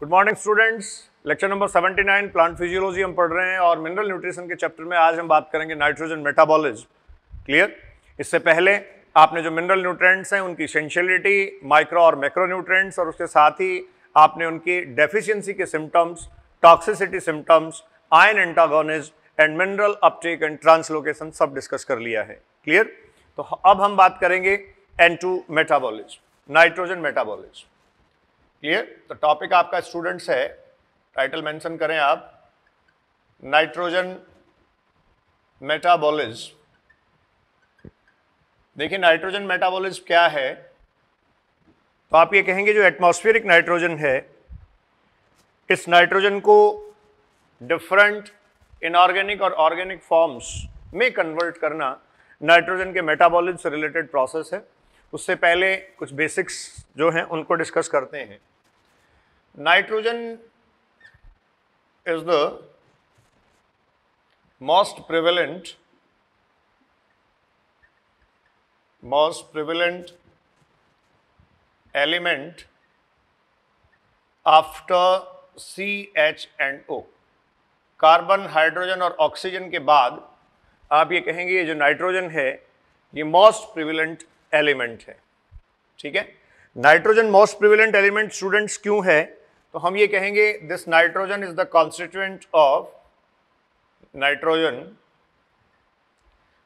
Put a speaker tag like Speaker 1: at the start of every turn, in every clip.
Speaker 1: Good morning students. Lecture number 79 plant physiology हम पढ़ रहे हैं और मिनरल न्यूट्रिशन के चैप्टर में आज हम बात करेंगे नाइट्रोजन मेटाबॉलिज्म। क्लियर? इससे पहले आपने जो मिनरल न्यूट्रिएंट्स हैं उनकी एसेंशियलिटी, माइक्रो और मैक्रो न्यूट्रिएंट्स और उसके साथ ही आपने उनकी डेफिशिएंसी के symptoms, toxicity symptoms, ion antagonism and mineral Uptake and translocation सब डिस्कस कर लिया है। क्लियर? तो अब हम बात करेंगे N2 metabolism, nitrogen metabolism. Clear? तो टॉपिक आपका स्टूडेंट्स है, टाइटल मेंशन करें आप, नाइट्रोजन मेटाबॉलिज्म। देखिए नाइट्रोजन मेटाबॉलिज्म क्या है, तो आप ये कहेंगे जो एटमॉस्फेरिक नाइट्रोजन है, इस नाइट्रोजन को डिफरेंट इनऑर्गेनिक और ऑर्गेनिक फॉर्म्स में कन्वर्ट करना नाइट्रोजन के मेटाबॉलिज्म से रिलेटेड प्रोसेस है। उससे पहले कुछ बेसिक्स जो हैं उनको डिस्कस करते हैं। Nitrogen is the most prevalent element after CH&O। Carbon, hydrogen और ऑक्सीजन के बाद आप ये कहेंगे ये जो नाइट्रोजन है ये मोस्ट प्रिवेलेंट एलिमेंट है। ठीक है? Nitrogen most prevalent element students क्यों है? तो हम ये कहेंगे this nitrogen is the constituent of nitrogen,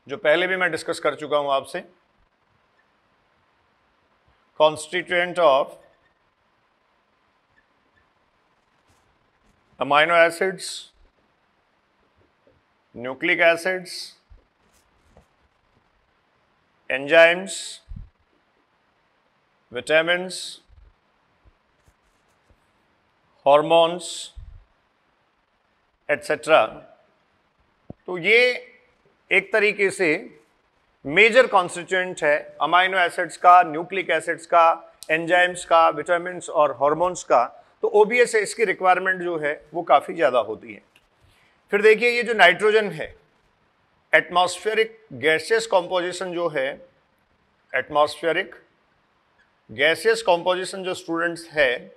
Speaker 1: जो पहले भी मैं डिस्कस कर चुका हूं आपसे, constituent of amino acids, nucleic acids, enzymes, vitamins, hormones etcetera. तो ये एक तरीके से मेजर कॉन्स्टिट्यूएंट है अमाइनो एसिड्स का, न्यूक्लिक एसिड्स का, एंजाइम्स का, विटामिन्स और हॉर्मोन्स का। तो ओबीएस इसकी रिक्वायरमेंट जो है वो काफ़ी ज़्यादा होती है। फिर देखिए ये जो नाइट्रोजन है, एटमॉस्फेरिक गैसियस कॉम्पोजिशन जो है, एटमॉस्फेरिक गैसियस कॉम्पोजिशन जो स्टूडेंट्स है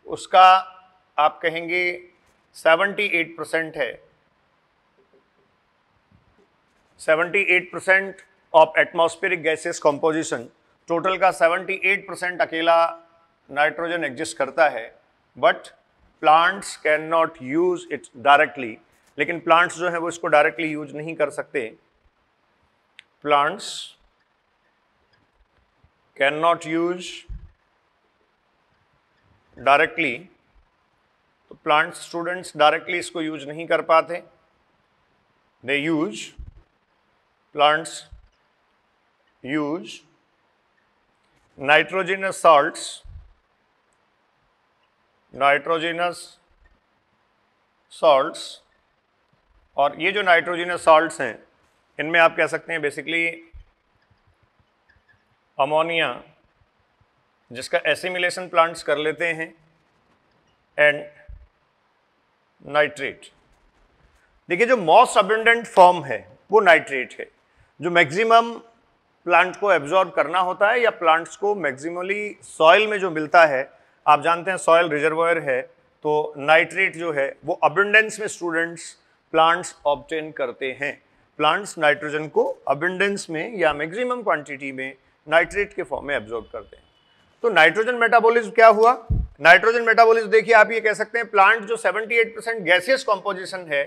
Speaker 1: उसका आप कहेंगे 78% है। 78% of atmospheric gaseous composition, total का 78% अकेला नाइट्रोजन एग्जिस्ट करता है। But plants can not use it directly, लेकिन प्लांट्स जो है वो इसको डायरेक्टली यूज नहीं कर सकते। Plants can not use directly, तो प्लांट स्टूडेंट्स डायरेक्टली इसको यूज नहीं कर पाते। They use, plants use nitrogenous salts, और ये जो नाइट्रोजिनस सॉल्ट्स हैं इनमें आप कह सकते हैं बेसिकली अमोनिया, जिसका एसिमिलेशन प्लांट्स कर लेते हैं, एंड नाइट्रेट। देखिए जो मोस्ट अबंडेंट फॉर्म है वो नाइट्रेट है, जो मैक्सिमम प्लांट को एब्जॉर्ब करना होता है या प्लांट्स को मैक्सिमली सॉइल में जो मिलता है। आप जानते हैं सॉइल रिजर्वायर है, तो नाइट्रेट जो है वो अबंडेंस में स्टूडेंट्स प्लांट्स ऑब्टेन करते हैं। प्लांट्स नाइट्रोजन को अबंडेंस में या मैक्सिमम क्वांटिटी में नाइट्रेट के फॉर्म में एब्जॉर्ब करते हैं। तो नाइट्रोजन मेटाबॉलिज्म क्या हुआ? नाइट्रोजन मेटाबॉलिज्म देखिए आप ये कह सकते हैं प्लांट जो 78% गैसियस कॉम्पोजिशन है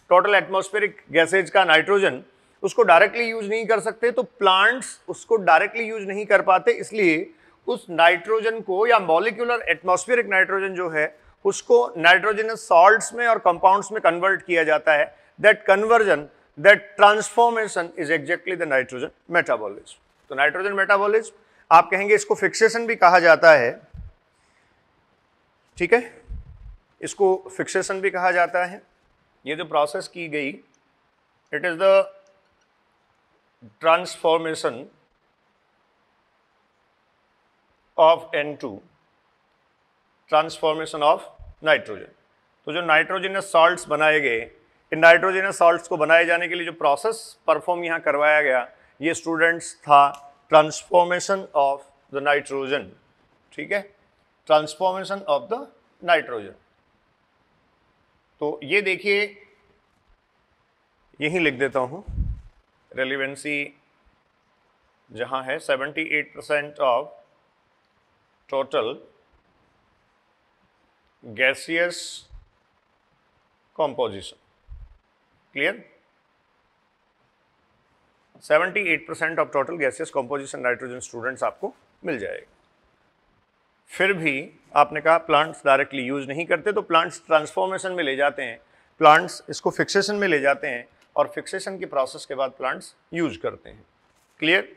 Speaker 1: टोटल एटमॉस्फेरिक गैसेज का नाइट्रोजन, उसको डायरेक्टली यूज नहीं कर सकते। तो प्लांट्स उसको डायरेक्टली यूज नहीं कर पाते, इसलिए उस नाइट्रोजन को या मॉलिक्यूलर एटमॉस्फेरिक नाइट्रोजन जो है उसको नाइट्रोजनस सॉल्ट्स में और कंपाउंड्स में कन्वर्ट किया जाता है। That conversion, that transformation is exactly the nitrogen metabolism. तो नाइट्रोजन मेटाबॉलिज्म आप कहेंगे इसको फिक्सेशन भी कहा जाता है। ठीक है, इसको फिक्सेशन भी कहा जाता है। ये जो प्रोसेस की गई, it is the transformation of N2, transformation of nitrogen. तो जो नाइट्रोजनस सॉल्ट्स बनाए गए, इन नाइट्रोजनस सॉल्ट्स को बनाए जाने के लिए जो प्रोसेस परफॉर्म यहाँ करवाया गया, ये स्टूडेंट्स था ट्रांसफॉर्मेशन ऑफ द नाइट्रोजन। ठीक है, ट्रांसफॉर्मेशन ऑफ द नाइट्रोजन। तो ये देखिए, यही लिख देता हूं, रेलिवेंसी जहां है 78% of total gaseous composition. Clear? 78% of total gaseous composition nitrogen students आपको मिल जाएगा। फिर भी आपने कहा प्लांट्स डायरेक्टली यूज नहीं करते, तो प्लांट्स ट्रांसफॉर्मेशन में ले जाते हैं, प्लांट्स इसको फिक्सेशन में ले जाते हैं और फिक्सेशन की प्रोसेस के बाद प्लांट्स यूज करते हैं। क्लियर?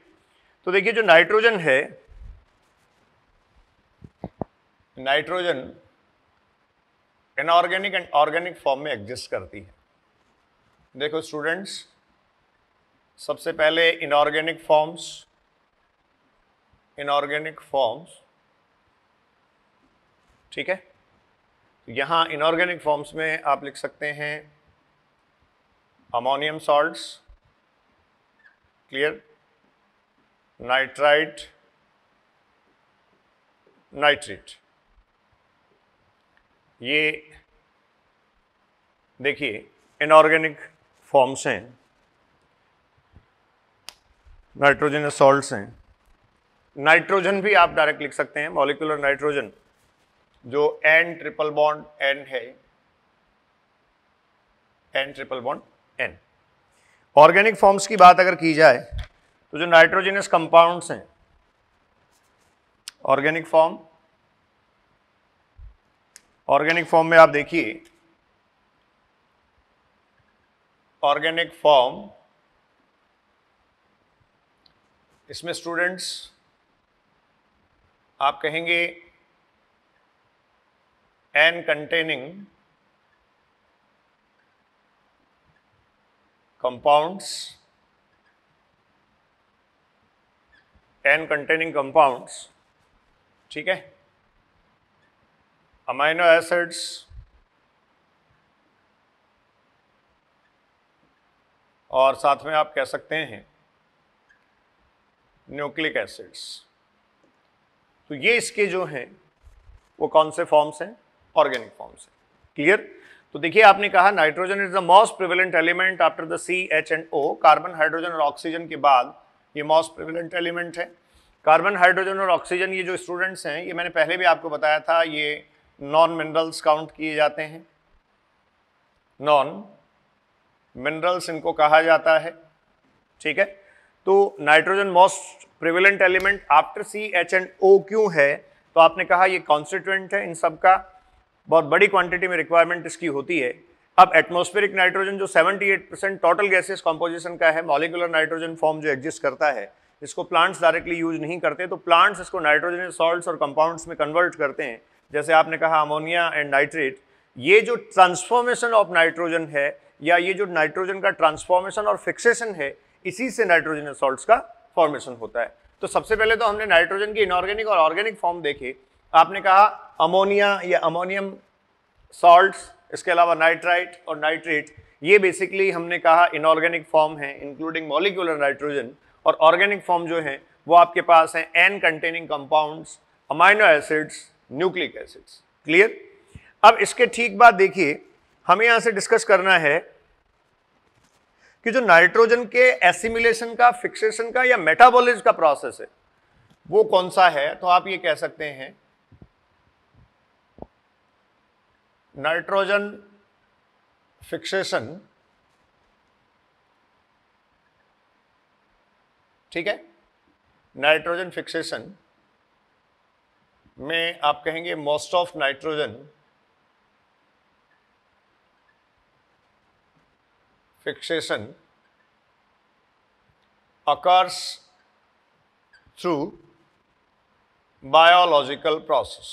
Speaker 1: तो देखिए, जो नाइट्रोजन है, nitrogen inorganic and organic form में एग्जिस्ट करती है। देखो स्टूडेंट्स, सबसे पहले इनऑर्गेनिक फॉर्म्स, ठीक है। यहां इनऑर्गेनिक फॉर्म्स में आप लिख सकते हैं ammonium salts, clear, nitrite, nitrate. ये देखिए इनऑर्गेनिक फॉर्म्स हैं, नाइट्रोजनस सॉल्ट्स हैं। नाइट्रोजन भी आप डायरेक्ट लिख सकते हैं, मॉलिक्यूलर नाइट्रोजन, जो N ट्रिपल बॉन्ड N है, N triple bond N। Organic forms की बात अगर की जाए तो जो नाइट्रोजनस कंपाउंड्स हैं, ऑर्गेनिक फॉर्म में आप देखिए, ऑर्गेनिक फॉर्म, इसमें स्टूडेंट्स आप कहेंगे N containing compounds, ठीक है, अमाइनो एसिड्स, और साथ में आप कह सकते हैं न्यूक्लिक एसिड्स। तो ये इसके जो हैं वो कौन से फॉर्म्स हैं? ऑर्गेनिक फॉर्म्स है। क्लियर? तो देखिए, आपने कहा nitrogen is the most prevalent element after the C, H and O. Carbon, hydrogen और ऑक्सीजन के बाद ये मोस्ट प्रिवेलेंट एलिमेंट है। कार्बन, हाइड्रोजन और ऑक्सीजन, ये जो स्टूडेंट्स हैं, ये मैंने पहले भी आपको बताया था, ये नॉन मिनरल्स काउंट किए जाते हैं, नॉन मिनरल्स इनको कहा जाता है। ठीक है, तो nitrogen most prevalent element after C, H and O क्यों है? तो आपने कहा ये कॉन्स्टिट्यूएंट है इन सब का, बहुत बड़ी क्वांटिटी में रिक्वायरमेंट इसकी होती है। अब एटमॉस्फेरिक नाइट्रोजन जो 78% टोटल गैसेस कॉम्पोजिशन का है, मॉलिक्यूलर नाइट्रोजन फॉर्म जो एग्जिस्ट करता है, इसको प्लांट्स डायरेक्टली यूज नहीं करते, तो प्लांट्स इसको नाइट्रोजन सॉल्ट्स और कंपाउंड्स में कन्वर्ट करते हैं। जैसे आपने कहा अमोनिया एंड नाइट्रेट, ये जो ट्रांसफॉर्मेशन ऑफ नाइट्रोजन है, या ये जो नाइट्रोजन का ट्रांसफॉर्मेशन और फिक्सेशन है, इसी से नाइट्रोजन सॉल्ट्स का फॉर्मेशन होता है। तो सबसे पहले तो हमने नाइट्रोजन की इनऑर्गेनिक और ऑर्गेनिक फॉर्म देखे। आपने कहा अमोनिया या अमोनियम सॉल्ट्स, इसके अलावा नाइट्राइट और नाइट्रेट, ये बेसिकली हमने कहा इनऑर्गेनिक फॉर्म है, इंक्लूडिंग मॉलिक्यूलर नाइट्रोजन। और ऑर्गेनिक फॉर्म जो है वो आपके पास है N containing compounds, amino acids, nucleic acids. Clear? अब इसके ठीक बाद देखिए, हमें यहां से डिस्कस करना है कि जो नाइट्रोजन के एसिमिलेशन का, फिक्सेशन का या मेटाबॉलिज्म का प्रोसेस है, वो कौन सा है? तो आप ये कह सकते हैं नाइट्रोजन फिक्सेशन, ठीक है, नाइट्रोजन फिक्सेशन में आप कहेंगे most of nitrogen fixation occurs through biological process,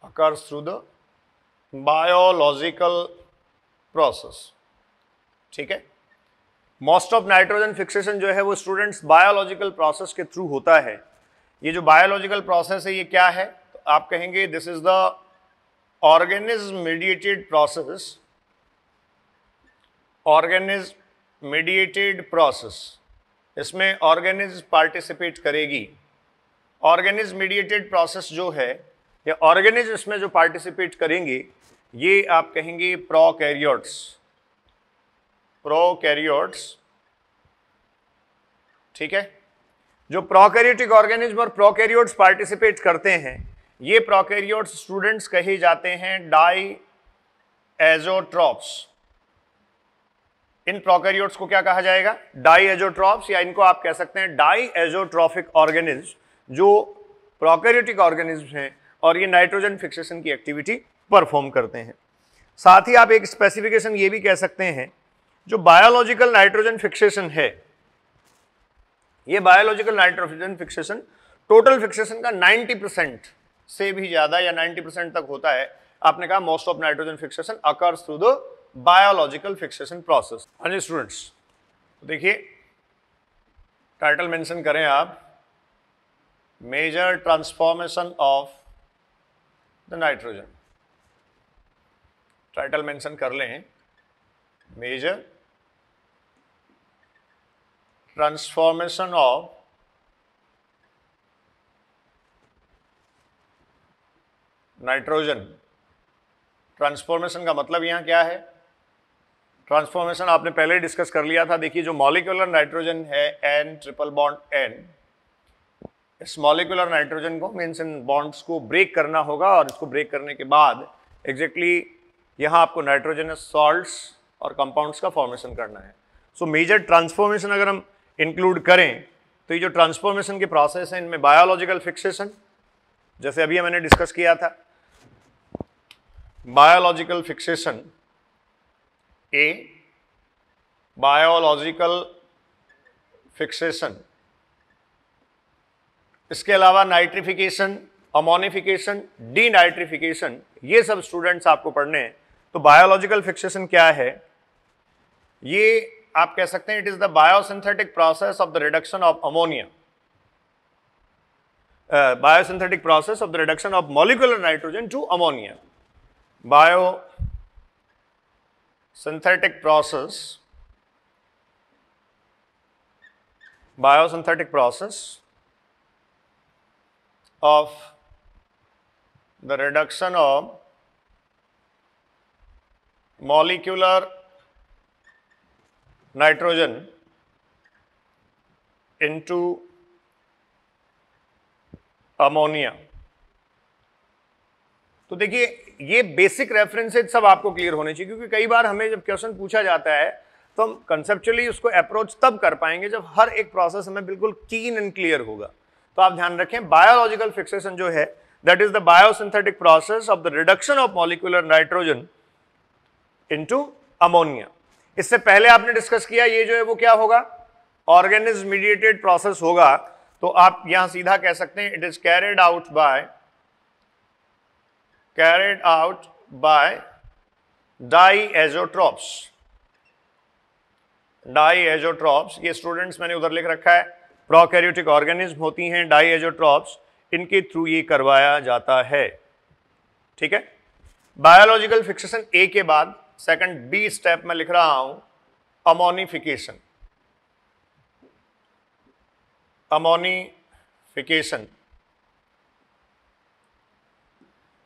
Speaker 1: occurs through the biological process। ठीक है, मोस्ट ऑफ नाइट्रोजन फिक्सेशन जो है वो स्टूडेंट्स बायोलॉजिकल प्रोसेस के थ्रू होता है। ये जो बायोलॉजिकल प्रोसेस है ये क्या है? तो आप कहेंगे this is the organism mediated process, organism mediated process, इसमें ऑर्गेनिज्म पार्टिसिपेट करेगी। ऑर्गेनिज्म मीडिएटेड प्रोसेस जो है, या ऑर्गेनिज्म इसमें जो पार्टिसिपेट करेंगे, ये आप कहेंगे प्रोकैरियोट्स, प्रोकैरियोट्स, ठीक है। जो प्रोकैरियोटिक ऑर्गेनिज्म और प्रोकैरियोट्स पार्टिसिपेट करते हैं, ये प्रोकैरियोट्स स्टूडेंट्स कहे जाते हैं डाईएज़ोट्रॉप्स। इन प्रोकैरियोट्स को क्या कहा जाएगा? डाईएज़ोट्रॉप्स, या इनको आप कह सकते हैं डाईएज़ोट्रॉफिक ऑर्गेनिज्म, जो प्रोकैरियोटिक ऑर्गेनिज्म हैं और ये नाइट्रोजन फिक्सेशन की एक्टिविटी परफॉर्म करते हैं। साथ ही आप एक स्पेसिफिकेशन ये भी कह सकते हैं, जो बायोलॉजिकल नाइट्रोजन फिक्सेशन है, ये biological nitrogen fixation total fixation का 90% से भी ज्यादा या 90% तक होता है। आपने कहा most of nitrogen fixation occurs through the biological fixation process. हाँ जी स्टूडेंट्स, देखिए टाइटल मेंशन करें आप, major transformation of the nitrogen, title mention कर लें, major transformation of nitrogen. Transformation का मतलब यहां क्या है? ट्रांसफॉर्मेशन आपने पहले डिस्कस कर लिया था। देखिए जो मॉलिक्यूलर नाइट्रोजन है N ट्रिपल बॉन्ड N, इस मॉलिक्यूलर नाइट्रोजन को मीन्स इन बॉन्ड्स को ब्रेक करना होगा और इसको ब्रेक करने के बाद एग्जैक्टली यहां आपको नाइट्रोजनस सॉल्ट्स और कंपाउंड्स का फॉर्मेशन करना है। सो मेजर ट्रांसफॉर्मेशन अगर हम इंक्लूड करें तो ये जो ट्रांसफॉर्मेशन के प्रोसेस हैं, इनमें बायोलॉजिकल फिक्सेशन, जैसे अभी मैंने डिस्कस किया था, बायोलॉजिकल फिक्सेशन ए, बायोलॉजिकल फिक्सेशन, इसके अलावा नाइट्रिफिकेशन, अमोनिफिकेशन, डीनाइट्रिफिकेशन, ये सब स्टूडेंट्स आपको पढ़ने हैं। तो बायोलॉजिकल फिक्सेशन क्या है? ये आप कह सकते हैं it is the biosynthetic process of the reduction of ammonia, biosynthetic process of the reduction of molecular nitrogen to ammonia, biosynthetic process of the reduction of molecular nitrogen into ammonia। तो देखिए ये बेसिक रेफरेंसेज सब आपको clear होने चाहिए, क्योंकि कई बार हमें जब क्वेश्चन पूछा जाता है तो हम कंसेप्चुअली उसको अप्रोच तब कर पाएंगे जब हर एक प्रोसेस हमें बिल्कुल क्लीन एंड क्लियर होगा। तो आप ध्यान रखें, बायोलॉजिकल फिक्सेशन जो है that is the biosynthetic process of the reduction of molecular nitrogen into ammonia. इससे पहले आपने डिस्कस किया ये जो है वो क्या होगा? ऑर्गेनिज्म मीडिएटेड प्रोसेस होगा। तो आप यहां सीधा कह सकते हैं it is carried out by diazotrophs. Diazotrophs, ये स्टूडेंट्स मैंने उधर लिख रखा है, प्रोकैरियोटिक ऑर्गेनिज्म होती हैं डाईएज़ोट्रॉप्स, इनके थ्रू ये करवाया जाता है। ठीक है, बायोलॉजिकल फिक्सेशन ए के बाद सेकंड बी स्टेप में लिख रहा हूं अमोनिफिकेशन। अमोनिफिकेशन,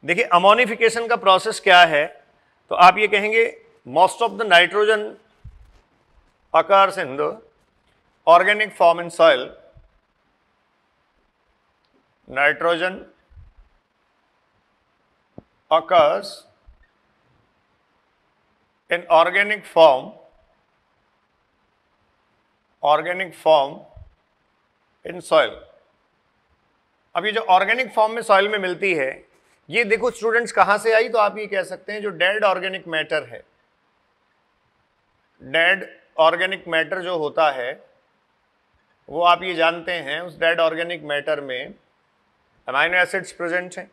Speaker 1: देखिए अमोनिफिकेशन का प्रोसेस क्या है? तो आप ये कहेंगे most of the nitrogen occurs in the organic form in soil. Nitrogen occurs in organic form in soil। अब ये जो ऑर्गेनिक फॉर्म में सॉइल में मिलती है, ये देखो स्टूडेंट्स कहां से आई? तो आप ये कह सकते हैं जो डेड ऑर्गेनिक मैटर है, डेड ऑर्गेनिक मैटर जो होता है वो आप ये जानते हैं उस डेड ऑर्गेनिक मैटर में अमीनो एसिड्स प्रेजेंट हैं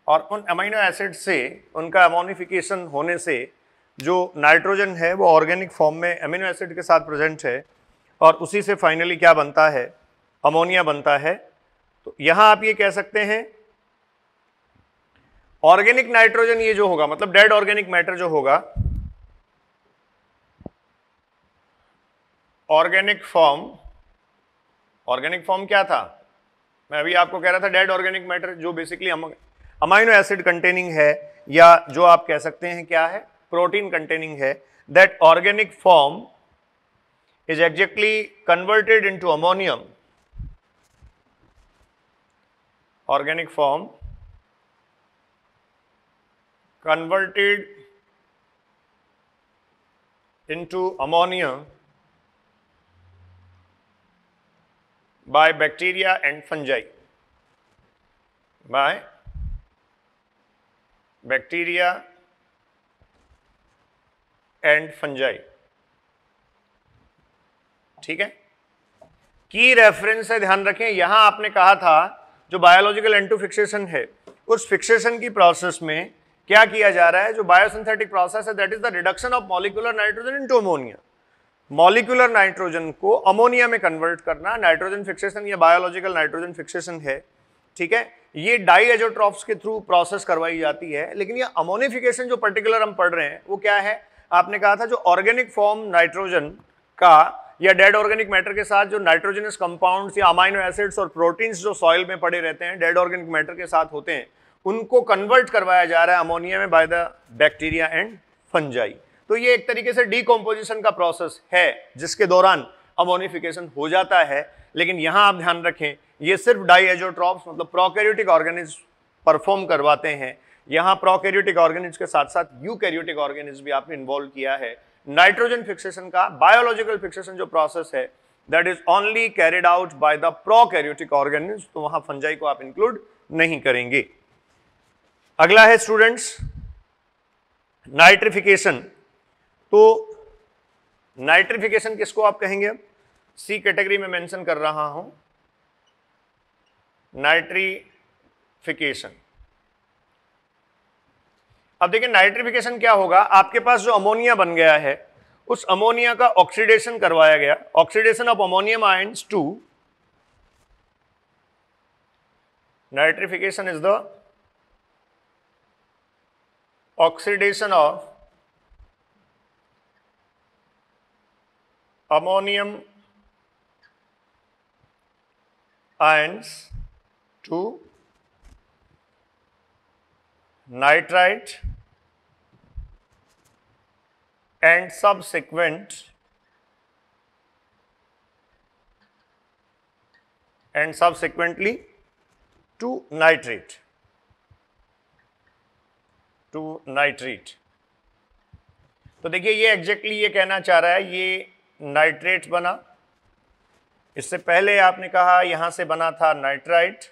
Speaker 1: और उन अमीनो एसिड से उनका अमोनिफिकेशन होने से जो नाइट्रोजन है वो ऑर्गेनिक फॉर्म में अमीनो एसिड के साथ प्रेजेंट है और उसी से फाइनली क्या बनता है? अमोनिया बनता है। तो यहां आप ये कह सकते हैं ऑर्गेनिक नाइट्रोजन ये जो होगा, मतलब डेड ऑर्गेनिक मैटर जो होगा, ऑर्गेनिक फॉर्म क्या था? मैं अभी आपको कह रहा था डेड ऑर्गेनिक मैटर जो बेसिकली अमाइनो एसिड कंटेनिंग है या जो आप कह सकते हैं क्या है, प्रोटीन कंटेनिंग है, that organic form is exactly converted into ammonium, organic form converted into ammonia by bacteria and fungi, by bacteria and fungi। ठीक है, की रेफरेंस से ध्यान रखें, यहां आपने कहा था जो बायोलॉजिकल एंटू फिक्सेशन है, उस फिक्सेशन की प्रोसेस में क्या किया जा रहा है, जो बायोसिंथेटिक प्रोसेस है, that is the reduction of molecular nitrogen into ammonia. Molecular nitrogen को अमोनिया में कन्वर्ट करना नाइट्रोजन फिक्सेशन या बायोलॉजिकल नाइट्रोजन फिक्सेशन है। ठीक है, ये डाइएजोट्रॉफ्स के थ्रू प्रोसेस करवाई जाती है, लेकिन ये अमोनिफिकेशन जो पर्टिकुलर हम पढ़ रहे हैं वो क्या है, आपने कहा था जो ऑर्गेनिक फॉर्म नाइट्रोजन का या डेड ऑर्गेनिक मैटर के साथ जो नाइट्रोजनस कंपाउंड्स या अमाइनो एसिड्स और प्रोटीन्स जो सॉइल में पड़े रहते हैं डेड ऑर्गेनिक मैटर के साथ होते हैं, उनको कन्वर्ट करवाया जा रहा है अमोनिया में by the bacteria and fungi. तो ये एक तरीके से डीकम्पोजिशन का प्रोसेस है जिसके दौरान अमोनिफिकेशन हो जाता है। लेकिन यहां आप ध्यान रखें, ये सिर्फ डाइएजोट्रॉप्स मतलब प्रोकैरियोटिक ऑर्गेनिज्म परफॉर्म करवाते हैं। यहां प्रोकैरियोटिक ऑर्गेनिज्म के साथ साथ यूकैरियोटिक ऑर्गेनिज्म भी आपने इन्वॉल्व किया है। नाइट्रोजन फिक्सेशन का बायोलॉजिकल फिक्सेशन जो प्रोसेस है that is only carried out by the prokaryotic organism, तो वहां फंजाई को आप इंक्लूड नहीं करेंगे। अगला है स्टूडेंट्स नाइट्रिफिकेशन। तो नाइट्रिफिकेशन किसको आप कहेंगे, अब सी कैटेगरी में मेंशन कर रहा हूं नाइट्रिफिकेशन। अब देखिए नाइट्रिफिकेशन क्या होगा, आपके पास जो अमोनिया बन गया है उस अमोनिया का ऑक्सीडेशन करवाया गया, oxidation of ammonium ions to, nitrification is the oxidation of ammonium ions to nitrite and subsequently to nitrate, तो देखिए ये एग्जैक्टली ये कहना चाह रहा है, ये नाइट्रेट बना, इससे पहले आपने कहा यहां से बना था नाइट्राइट,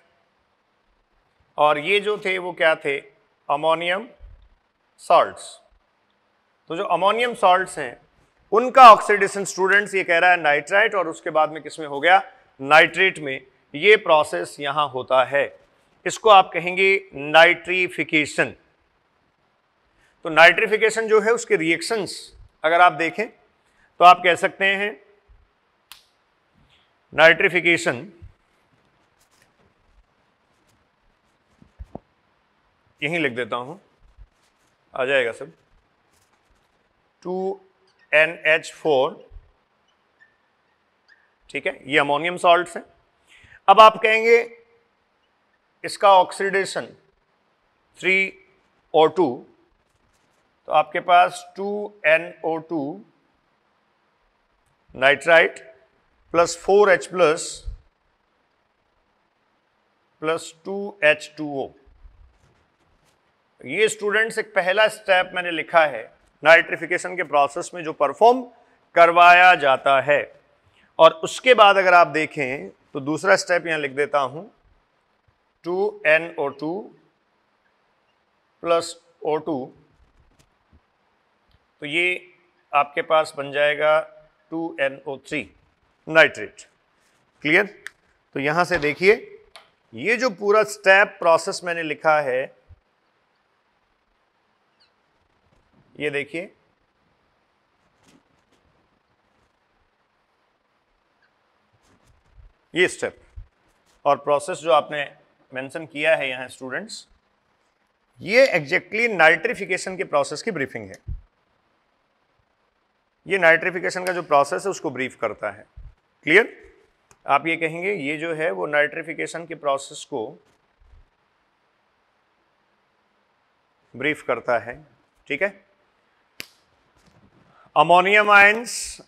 Speaker 1: और ये जो थे वो क्या थे, अमोनियम सॉल्ट्स। तो जो अमोनियम सॉल्ट्स हैं उनका ऑक्सीडेशन स्टूडेंट्स ये कह रहा है नाइट्राइट, और उसके बाद में किसमें हो गया, नाइट्रेट में। ये प्रोसेस यहां होता है, इसको आप कहेंगे नाइट्रिफिकेशन। तो नाइट्रिफिकेशन जो है उसके रिएक्शंस अगर आप देखें तो आप कह सकते हैं नाइट्रिफिकेशन यहीं लिख देता हूं, आ जाएगा सब, 2NH4, ठीक है, ये अमोनियम सॉल्ट्स हैं। अब आप कहेंगे इसका ऑक्सीडेशन 3O2, तो आपके पास 2NO2 nitrite plus 4H plus 2H2O। ये स्टूडेंट्स एक पहला स्टेप मैंने लिखा है नाइट्रिफिकेशन के प्रोसेस में जो परफॉर्म करवाया जाता है। और उसके बाद अगर आप देखें तो दूसरा स्टेप यहां लिख देता हूं, 2NO2 प्लस O2, तो ये आपके पास बन जाएगा 2NO3 नाइट्रेट। क्लियर? तो यहां से देखिए ये जो पूरा स्टेप प्रोसेस मैंने लिखा है, ये देखिए ये स्टेप और प्रोसेस जो आपने मेंशन किया है यहां स्टूडेंट्स, ये एग्जैक्टली नाइट्रिफिकेशन के प्रोसेस की ब्रीफिंग है। ये नाइट्रिफिकेशन का जो प्रोसेस है उसको ब्रीफ करता है। क्लियर? आप ये कहेंगे ये जो है वो नाइट्रिफिकेशन के प्रोसेस को ब्रीफ करता है, ठीक है। अमोनियम आयंस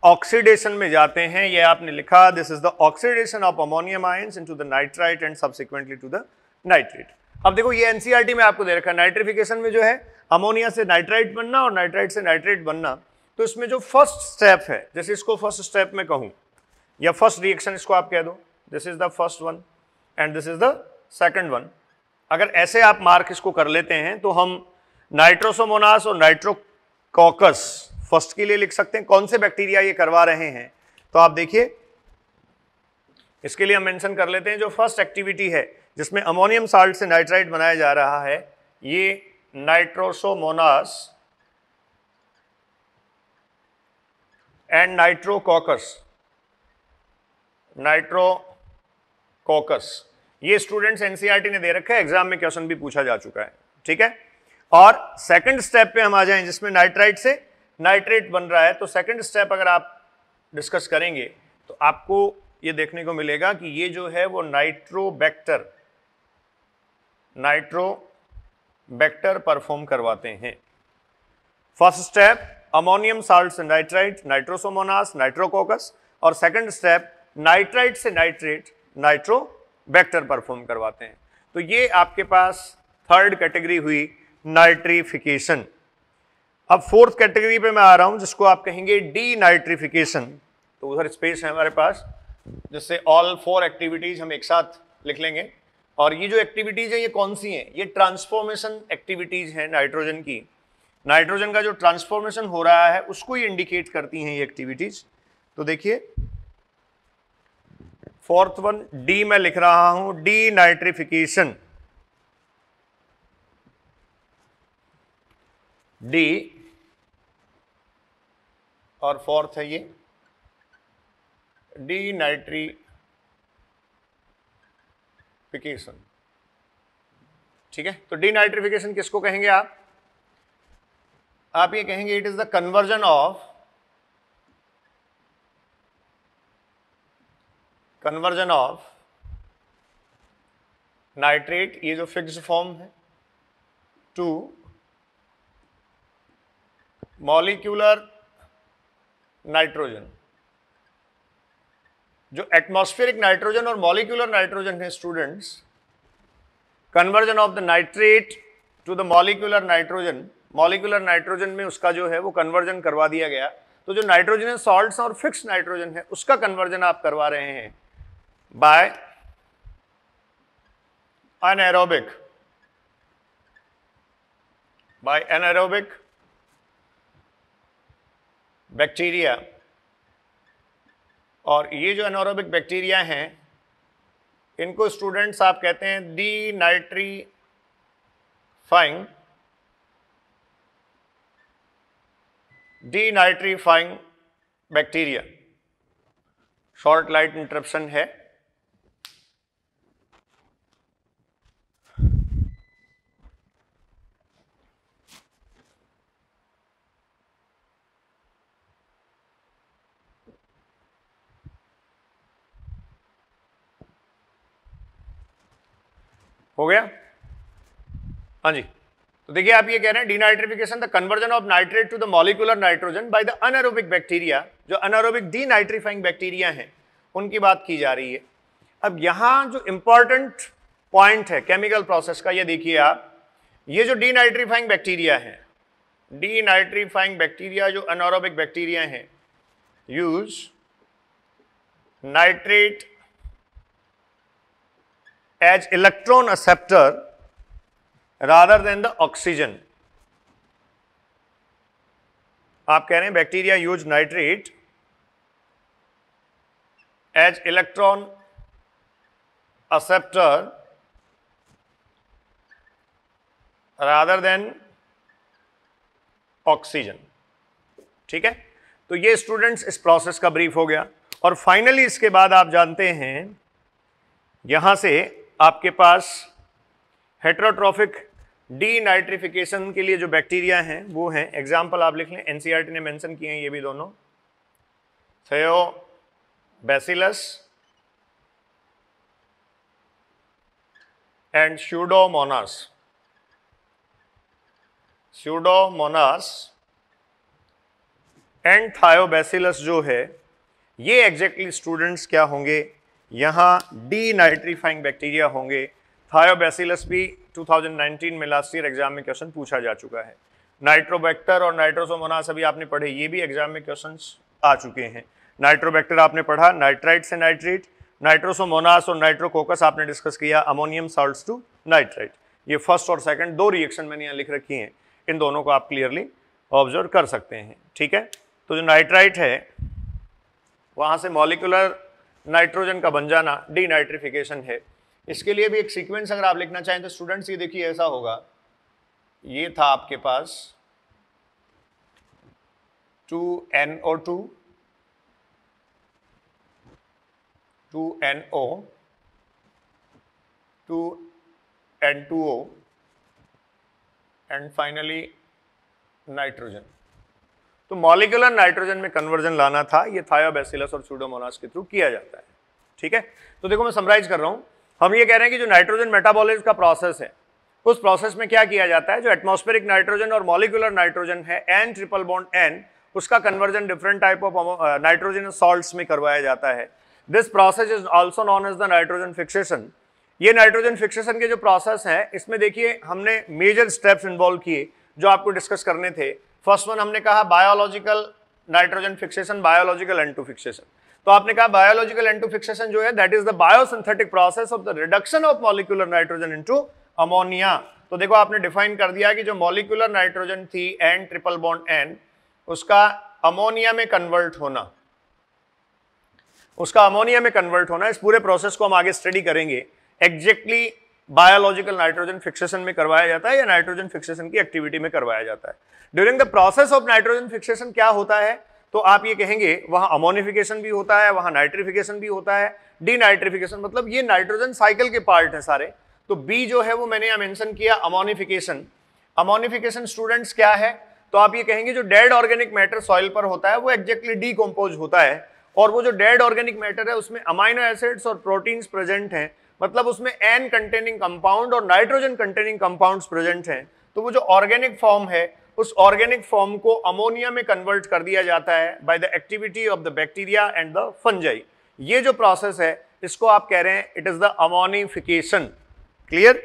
Speaker 1: ऑक्सीडेशन में जाते हैं, ये आपने लिखा, this is the oxidation of ammonium ions into the nitrite and subsequently to the nitrate. अब देखो ये एनसीईआरटी में आपको दे रखा है, नाइट्रिफिकेशन में जो है अमोनिया से नाइट्राइट बनना और नाइट्राइट से नाइट्रेट बनना, तो इसमें जो फर्स्ट स्टेप है, जैसे इसको फर्स्ट स्टेप में कहूं या फर्स्ट रिएक्शन इसको आप कह दो, this is the first one and this is the second one. अगर ऐसे आप मार्क इसको कर लेते हैं तो हम नाइट्रोसोमोनास और नाइट्रोकॉकस फर्स्ट के लिए लिख सकते हैं। कौन से बैक्टीरिया ये करवा रहे हैं, तो आप देखिए इसके लिए हम मेंशन कर लेते हैं, जो फर्स्ट एक्टिविटी है जिसमें अमोनियम साल्ट से नाइट्राइट बनाया जा रहा है, ये नाइट्रोसोमोनास एंड नाइट्रोकॉकस, ये स्टूडेंट्स एनसीईआरटी ने दे रखा है, एग्जाम में क्वेश्चन भी पूछा जा चुका है, ठीक है। और सेकंड स्टेप पे हम आ जाएं जिसमें नाइट्राइट से नाइट्रेट बन रहा है, तो सेकंड स्टेप अगर आप डिस्कस करेंगे तो आपको ये देखने को मिलेगा कि ये जो है वो नाइट्रोबैक्टर परफॉर्म करवाते हैं। फर्स्ट स्टेप अमोनियम साल्ट से नाइट्राइट, नाइट्रोसोमोनास, नाइट्रोकॉकस, और सेकंड स्टेप नाइट्राइट से नाइट्रेट, नाइट्रोबैक्टर परफॉर्म करवाते हैं। तो ये आपके पास थर्ड कैटेगरी हुई नाइट्रिफिकेशन। अब फोर्थ कैटेगरी पे मैं आ रहा हूं जिसको आप कहेंगे डी नाइट्रिफिकेशन। तो उधर स्पेस है हमारे पास, जिससे ऑल फोर एक्टिविटीज हम एक साथ लिख लेंगे। और ये जो एक्टिविटीज है ये कौन सी हैं, ये ट्रांसफॉर्मेशन एक्टिविटीज हैं नाइट्रोजन की। नाइट्रोजन का जो ट्रांसफॉर्मेशन हो रहा है उसको ये इंडिकेट करती हैं ये एक्टिविटीज। तो देखिए फोर्थ वन डी मैं लिख रहा हूं, डी नाइट्रिफिकेशन, डी, और फोर्थ है ये डी नाइट्रिफिकेशन, ठीक है। तो डी नाइट्रिफिकेशन किसको कहेंगे आप ये कहेंगे it is the conversion of nitrate, ये जो फिक्स्ड फॉर्म है, टू मॉलिक्यूलर नाइट्रोजन। जो एटमॉस्फेरिक नाइट्रोजन और मॉलिक्यूलर नाइट्रोजन है students, conversion of the nitrate to the molecular nitrogen, molecular nitrogen में उसका जो है वो कन्वर्जन करवा दिया गया। तो जो नाइट्रोजनस सॉल्ट्स और फिक्स नाइट्रोजन है उसका कन्वर्जन आप करवा रहे हैं बाय एनारोबिक बैक्टीरिया। और ये जो एनारोबिक बैक्टीरिया हैं इनको स्टूडेंट्स आप कहते हैं denitrifying bacteria. Short light interruption है। हो गया, हाँ जी। तो देखिए आप ये कह रहे हैं denitrification the conversion of nitrate to the molecular nitrogen by the anaerobic bacteria. जो अनारोबिक डीनाइट्रीफाइंग बैक्टीरिया हैं उनकी बात की जा रही है। अब यहां जो इंपॉर्टेंट पॉइंट है केमिकल प्रोसेस का, ये देखिए आप, ये जो डीनाइट्रीफाइंग बैक्टीरिया है, डीनाइट्रीफाइंग बैक्टीरिया जो अनारोबिक बैक्टीरिया हैं, use nitrate as electron acceptor rather than the oxygen। आप कह रहे हैं bacteria use nitrate as electron acceptor rather than oxygen, ठीक है। तो ये स्टूडेंट्स इस प्रोसेस का ब्रीफ हो गया। और फाइनली इसके बाद आप जानते हैं यहां से आपके पास हेटेरोट्रॉफिक डीनाइट्रिफिकेशन के लिए जो बैक्टीरिया हैं वो हैं, एग्जाम्पल आप लिख लें, एनसीईआरटी ने मेंशन किए हैं ये भी दोनों, thiobacillus and pseudomonas. Pseudomonas and thiobacillus जो है ये एग्जैक्टली स्टूडेंट्स क्या होंगे, यहाँ डीनाइट्रीफाइंग बैक्टीरिया होंगे। थायोबैसिलस भी 2019 में लास्ट ईयर एग्जाम में क्वेश्चन पूछा जा चुका है। नाइट्रोबैक्टर और नाइट्रोसोमोनास अभी आपने पढ़े, ये भी एग्जाम में क्वेश्चंस आ चुके हैं। नाइट्रोबैक्टर आपने पढ़ा नाइट्राइट से नाइट्रेट, नाइट्रोसोमोनास और नाइट्रोकोकस आपने डिस्कस किया अमोनियम साल्ट्स टू नाइट्राइट। ये फर्स्ट और सेकंड दो रिएक्शन मैंने यहाँ लिख रखी हैं, इन दोनों को आप क्लियरली ऑब्जर्व कर सकते हैं। ठीक है, तो जो नाइट्राइट है वहाँ से मॉलिक्यूलर नाइट्रोजन का बन जाना डीनाइट्रिफिकेशन है। इसके लिए भी एक सीक्वेंस अगर आप लिखना चाहें तो स्टूडेंट्स ये देखिए ऐसा होगा, ये था आपके पास 2NO2 2NO 2N2O and finally nitrogen. तो मॉलिक्यूलर नाइट्रोजन में कन्वर्जन लाना था, ये थायोबैसिलस और स्यूडोमोनास के थ्रू किया जाता है। ठीक है, तो देखो मैं समराइज कर रहा हूं, हम ये कह रहे हैं कि जो नाइट्रोजन मेटाबॉलिज्म का प्रोसेस है उस प्रोसेस में क्या किया जाता है, जो एटमॉस्फेरिक नाइट्रोजन और मॉलिक्यूलर नाइट्रोजन है N ट्रिपल बॉन्ड N, उसका conversion different type of nitrogen salts में करवाया जाता है। This process is also known as the nitrogen fixation. ये नाइट्रोजन फिक्सेशन के जो प्रोसेस है इसमें देखिए हमने मेजर स्टेप्स इन्वॉल्व किए जो आपको डिस्कस करने थे। फर्स्ट वन हमने कहा biological nitrogen fixation, biological N2 fixation. तो आपने कहा बायोलॉजिकल N2 फिक्सेशन जो है that is the biosynthetic process of the reduction of molecular nitrogen into ammonia. तो देखो आपने डिफाइन कर दिया कि जो मॉलिक्यूलर नाइट्रोजन थी N ट्रिपल बॉन्ड N, उसका अमोनिया में कन्वर्ट होना, उसका अमोनिया में कन्वर्ट होना, इस पूरे प्रोसेस को हम आगे स्टडी करेंगे। एग्जैक्टली बायोलॉजिकल नाइट्रोजन फिक्सेशन में करवाया जाता है या नाइट्रोजन फिक्सेशन की एक्टिविटी में करवाया जाता है। During the process of nitrogen fixation क्या होता है, तो आप ये कहेंगे वहां अमोनिफिकेशन भी होता है, वहां नाइट्रिफिकेशन भी होता है, डीनाइट्रिफिकेशन, मतलब ये नाइट्रोजन साइकिल के पार्ट हैं सारे। तो बी जो है वो मैंने यहां मेंशन किया अमोनिफिकेशन। अमोनिफिकेशन स्टूडेंट्स क्या है, तो आप ये कहेंगे जो डेड ऑर्गेनिक मैटर सॉइल पर होता है वो एग्जैक्टली डीकंपोज होता है, और वो जो डेड ऑर्गेनिक मैटर है उसमें अमाइनो एसिड्स और प्रोटीन्स प्रेजेंट हैं, मतलब उसमें N कंटेनिंग कंपाउंड और नाइट्रोजन कंटेनिंग कंपाउंड्स प्रेजेंट हैं। तो वो जो ऑर्गेनिक फॉर्म है उस ऑर्गेनिक फॉर्म को अमोनिया में कन्वर्ट कर दिया जाता है by the activity of the bacteria and the fungi. ये जो प्रोसेस है इसको आप कह रहे हैं it is the ammonification. Clear.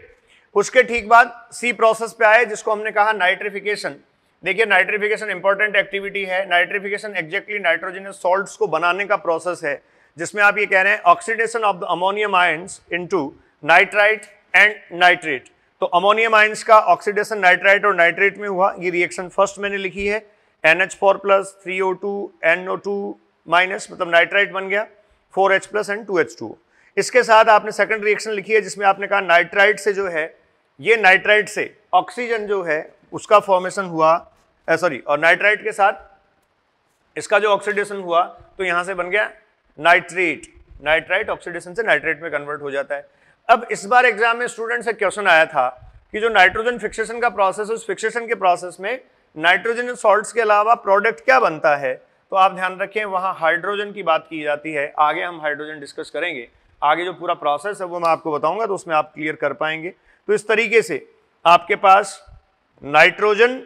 Speaker 1: उसके ठीक बाद सी प्रोसेस पे आए जिसको हमने कहा नाइट्रिफिकेशन। देखिए नाइट्रिफिकेशन इंपॉर्टेंट एक्टिविटी है। नाइट्रिफिकेशन एग्जैक्टली नाइट्रोजनस सॉल्ट्स को बनाने का प्रोसेस है जिसमें आप ये कह रहे हैं oxidation of the ammonium ions into nitrite and nitrate. तो अमोनियम आयंस का ऑक्सीडेशन नाइट्राइट और नाइट्रेट में हुआ। ये रिएक्शन फर्स्ट मैंने लिखी है NH4 plus 3O2 NO2 minus, मतलब नाइट्राइट बन गया 4H प्लस एंड 2H2। इसके साथ आपने सेकंड रिएक्शन लिखी है जिसमें आपने कहा नाइट्राइट से जो है ये नाइट्राइट से ऑक्सीजन जो है उसका फॉर्मेशन हुआ, और नाइट्राइट के साथ इसका जो ऑक्सीडेशन हुआ तो यहां से बन गया नाइट्रेट। नाइट्राइट ऑक्सीडेशन से नाइट्रेट में कन्वर्ट हो जाता है। अब इस बार एग्जाम में स्टूडेंट से क्वेश्चन आया था कि जो नाइट्रोजन फिक्सेशन का प्रोसेस है उस फिक्सेशन के प्रोसेस में नाइट्रोजन सॉल्ट्स के अलावा प्रोडक्ट क्या बनता है, तो आप ध्यान रखें वहां हाइड्रोजन की बात की जाती है। आगे हम हाइड्रोजन डिस्कस करेंगे, आगे जो पूरा प्रोसेस है वो मैं आपको बताऊंगा तो उसमें आप क्लियर कर पाएंगे। तो इस तरीके से आपके पास नाइट्रोजन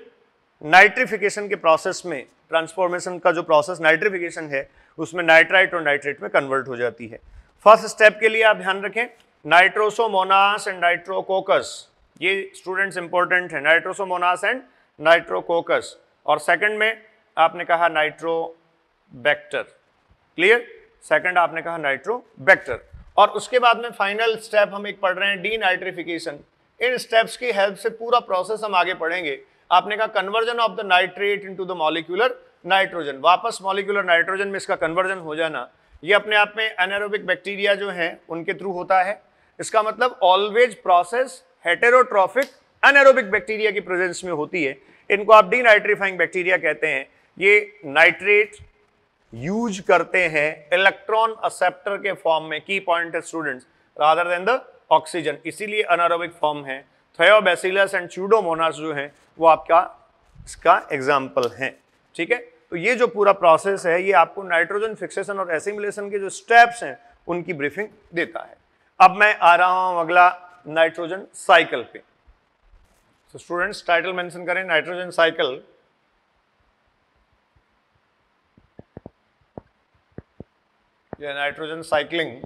Speaker 1: नाइट्रिफिकेशन के प्रोसेस में ट्रांसफॉर्मेशन का जो प्रोसेस नाइट्रिफिकेशन है उसमें नाइट्राइट और नाइट्रेट में कन्वर्ट हो जाती है। फर्स्ट स्टेप के लिए आप ध्यान रखें नाइट्रोसोमोनास एंड नाइट्रोकोकस, ये स्टूडेंट्स इंपॉर्टेंट है, नाइट्रोसोमोनास एंड नाइट्रोकोकस। और सेकंड में आपने कहा नाइट्रोबैक्टर। क्लियर। सेकंड आपने कहा नाइट्रोबैक्टर। और उसके बाद में फाइनल स्टेप हम एक पढ़ रहे हैं डीनाइट्रिफिकेशन। इन स्टेप्स की हेल्प से पूरा प्रोसेस हम आगे पढ़ेंगे। आपने कहा conversion of the nitrate into the molecular nitrogen, वापस मॉलिक्यूलर नाइट्रोजन में इसका कन्वर्जन हो जाना, ये अपने आप में एनारोबिक बैक्टीरिया जो हैं उनके थ्रू होता है। इसका मतलब always process heterotrophic anaerobic bacteria की प्रेजेंस में होती है। इनको आप डीनाइट्रीफाइंग बैक्टीरिया कहते हैं। ये नाइट्रेट यूज करते हैं इलेक्ट्रॉन एक्सेप्टर के फॉर्म में, की पॉइंट है students, rather than the oxygen, इसीलिए एनारोबिक फॉर्म है। थायोबैसिलस एंड स्यूडोमोनास जो है वो आपका इसका एग्जाम्पल है। ठीक है, तो ये जो पूरा प्रोसेस है ये आपको नाइट्रोजन फिक्सेशन और एसिमिलेशन के जो स्टेप्स हैं उनकी ब्रीफिंग देता है। अब मैं आ रहा हूं अगला नाइट्रोजन साइकिल पे। तो स्टूडेंट्स टाइटल मेंशन करें नाइट्रोजन साइकिल या नाइट्रोजन साइक्लिंग।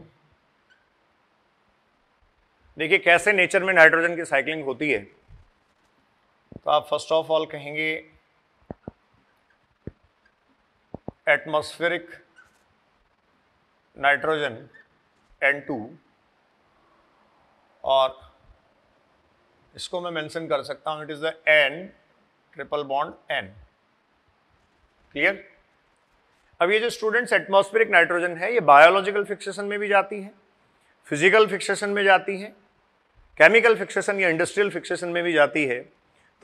Speaker 1: देखिए कैसे नेचर में नाइट्रोजन की साइक्लिंग होती है। तो आप फर्स्ट ऑफ ऑल कहेंगे एटमॉस्फेरिक नाइट्रोजन N2, और इसको मैं मेंशन कर सकता हूं, it is the N triple bond N। Clear? अब ये जो स्टूडेंट्स एटमॉस्फेरिक नाइट्रोजन है, ये बायोलॉजिकल फिक्सेशन में भी जाती है, फिजिकल फिक्सेशन में जाती है, केमिकल फिक्सेशन या इंडस्ट्रियल फिक्सेशन में भी जाती है।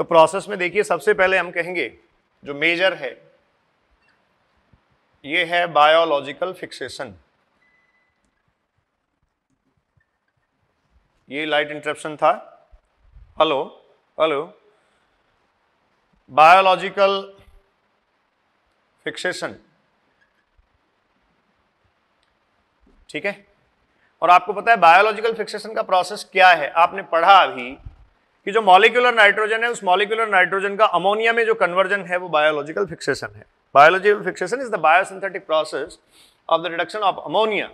Speaker 1: तो प्रोसेस में देखिए सबसे पहले हम कहेंगे जो मेजर है ये है बायोलॉजिकल फिक्सेशन। ये लाइट इंटरप्शन था। Hello hello. बायोलॉजिकल फिक्सेशन, ठीक है। और आपको पता है बायोलॉजिकल फिक्सेशन का प्रोसेस क्या है, आपने पढ़ा अभी कि जो मॉलिक्यूलर नाइट्रोजन है उस मॉलिक्यूलर नाइट्रोजन का अमोनिया में जो कन्वर्जन है वो बायोलॉजिकल फिक्सेशन है। Biological fixation is the biosynthetic process of the reduction of ammonia,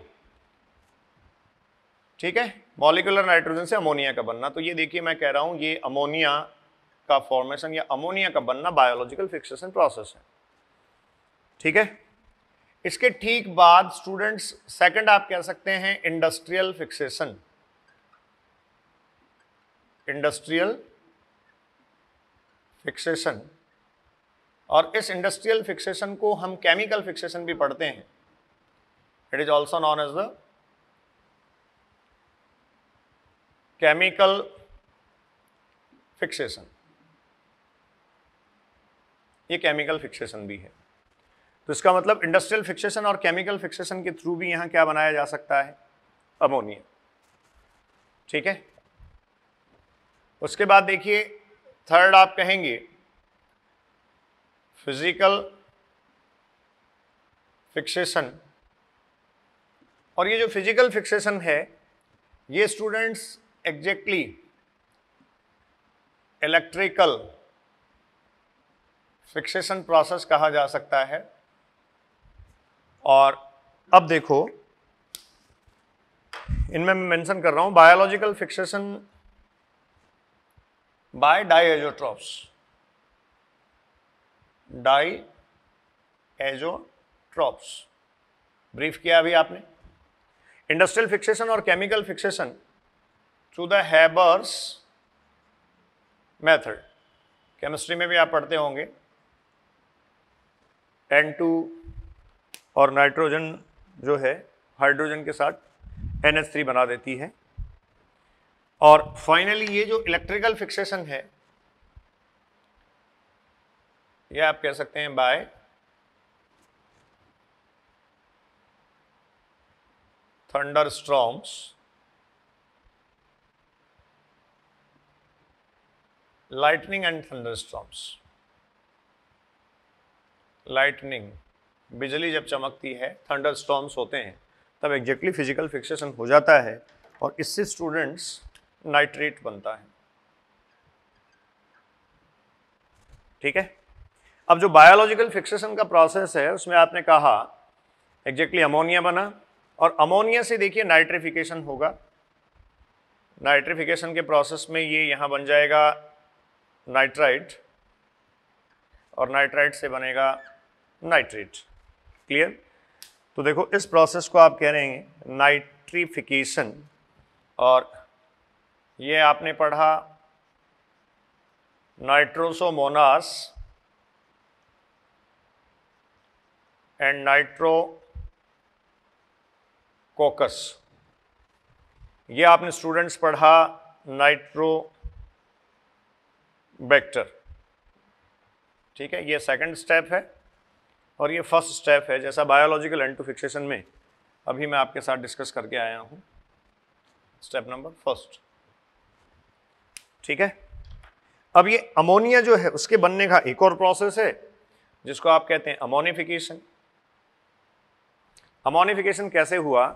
Speaker 1: ठीक है, मॉलिक्यूलर नाइट्रोजन से अमोनिया का बनना। तो ये देखिए मैं कह रहा हूं ये अमोनिया का फॉर्मेशन या अमोनिया का बनना बायोलॉजिकल फिक्सेशन प्रोसेस है, ठीक है। इसके ठीक बाद स्टूडेंट्स सेकंड आप कह सकते हैं इंडस्ट्रियल फिक्सेशन। इंडस्ट्रियल फिक्सेशन, और इस इंडस्ट्रियल फिक्सेशन को हम केमिकल फिक्सेशन भी पढ़ते हैं। It is also known as the chemical fixation. ये केमिकल फिक्सेशन भी है। तो इसका मतलब इंडस्ट्रियल फिक्सेशन और केमिकल फिक्सेशन के थ्रू भी यहां क्या बनाया जा सकता है, अमोनिया, ठीक है। उसके बाद देखिए थर्ड आप कहेंगे फिजिकल फिक्सेशन। और ये जो फिजिकल फिक्सेशन है ये students exactly electrical fixation process कहा जा सकता है। और अब देखो इनमें मैं मेंशन कर रहा हूं बायोलॉजिकल फिक्सेशन बाय डाईएजोट्रोप्स। डाईएजोट्रोप्स ब्रीफ किया अभी आपने। इंडस्ट्रियल फिक्सेशन और chemical fixation through the Haber's method. Chemistry में भी आप पढ़ते होंगे N2 और नाइट्रोजन जो है हाइड्रोजन के साथ NH3 बना देती है। और फाइनली ये जो इलेक्ट्रिकल फिक्सेशन है ये आप कह सकते हैं by thunderstorms, lightning and thunderstorms. Lightning, बिजली जब चमकती है, थंडरस्टॉर्म्स होते हैं, तब एग्जैक्टली फिजिकल फिक्सेशन हो जाता है और इससे स्टूडेंट्स नाइट्रेट बनता है, ठीक है। अब जो बायोलॉजिकल फिक्सेशन का प्रोसेस है उसमें आपने कहा एग्जैक्टली अमोनिया बना, और अमोनिया से देखिए नाइट्रिफिकेशन होगा। नाइट्रिफिकेशन के प्रोसेस में ये यहाँ बन जाएगा नाइट्राइट, और नाइट्राइट से बनेगा नाइट्रेट। क्लियर? तो देखो इस प्रोसेस को आप कह रहे हैं नाइट्रिफिकेशन, और ये आपने पढ़ा नाइट्रोसोमोनास एंड नाइट्रोकोकस। ये आपने स्टूडेंट्स पढ़ा नाइट्रोबैक्टर, ठीक है। ये सेकंड स्टेप है और ये फर्स्ट स्टेप है, जैसा बायोलॉजिकल N2 फिक्सेशन में अभी मैं आपके साथ डिस्कस करके आया हूं, स्टेप नंबर फर्स्ट, ठीक है। अब ये अमोनिया जो है उसके बनने का एक और प्रोसेस है जिसको आप कहते हैं अमोनिफिकेशन। अमोनिफिकेशन कैसे हुआ?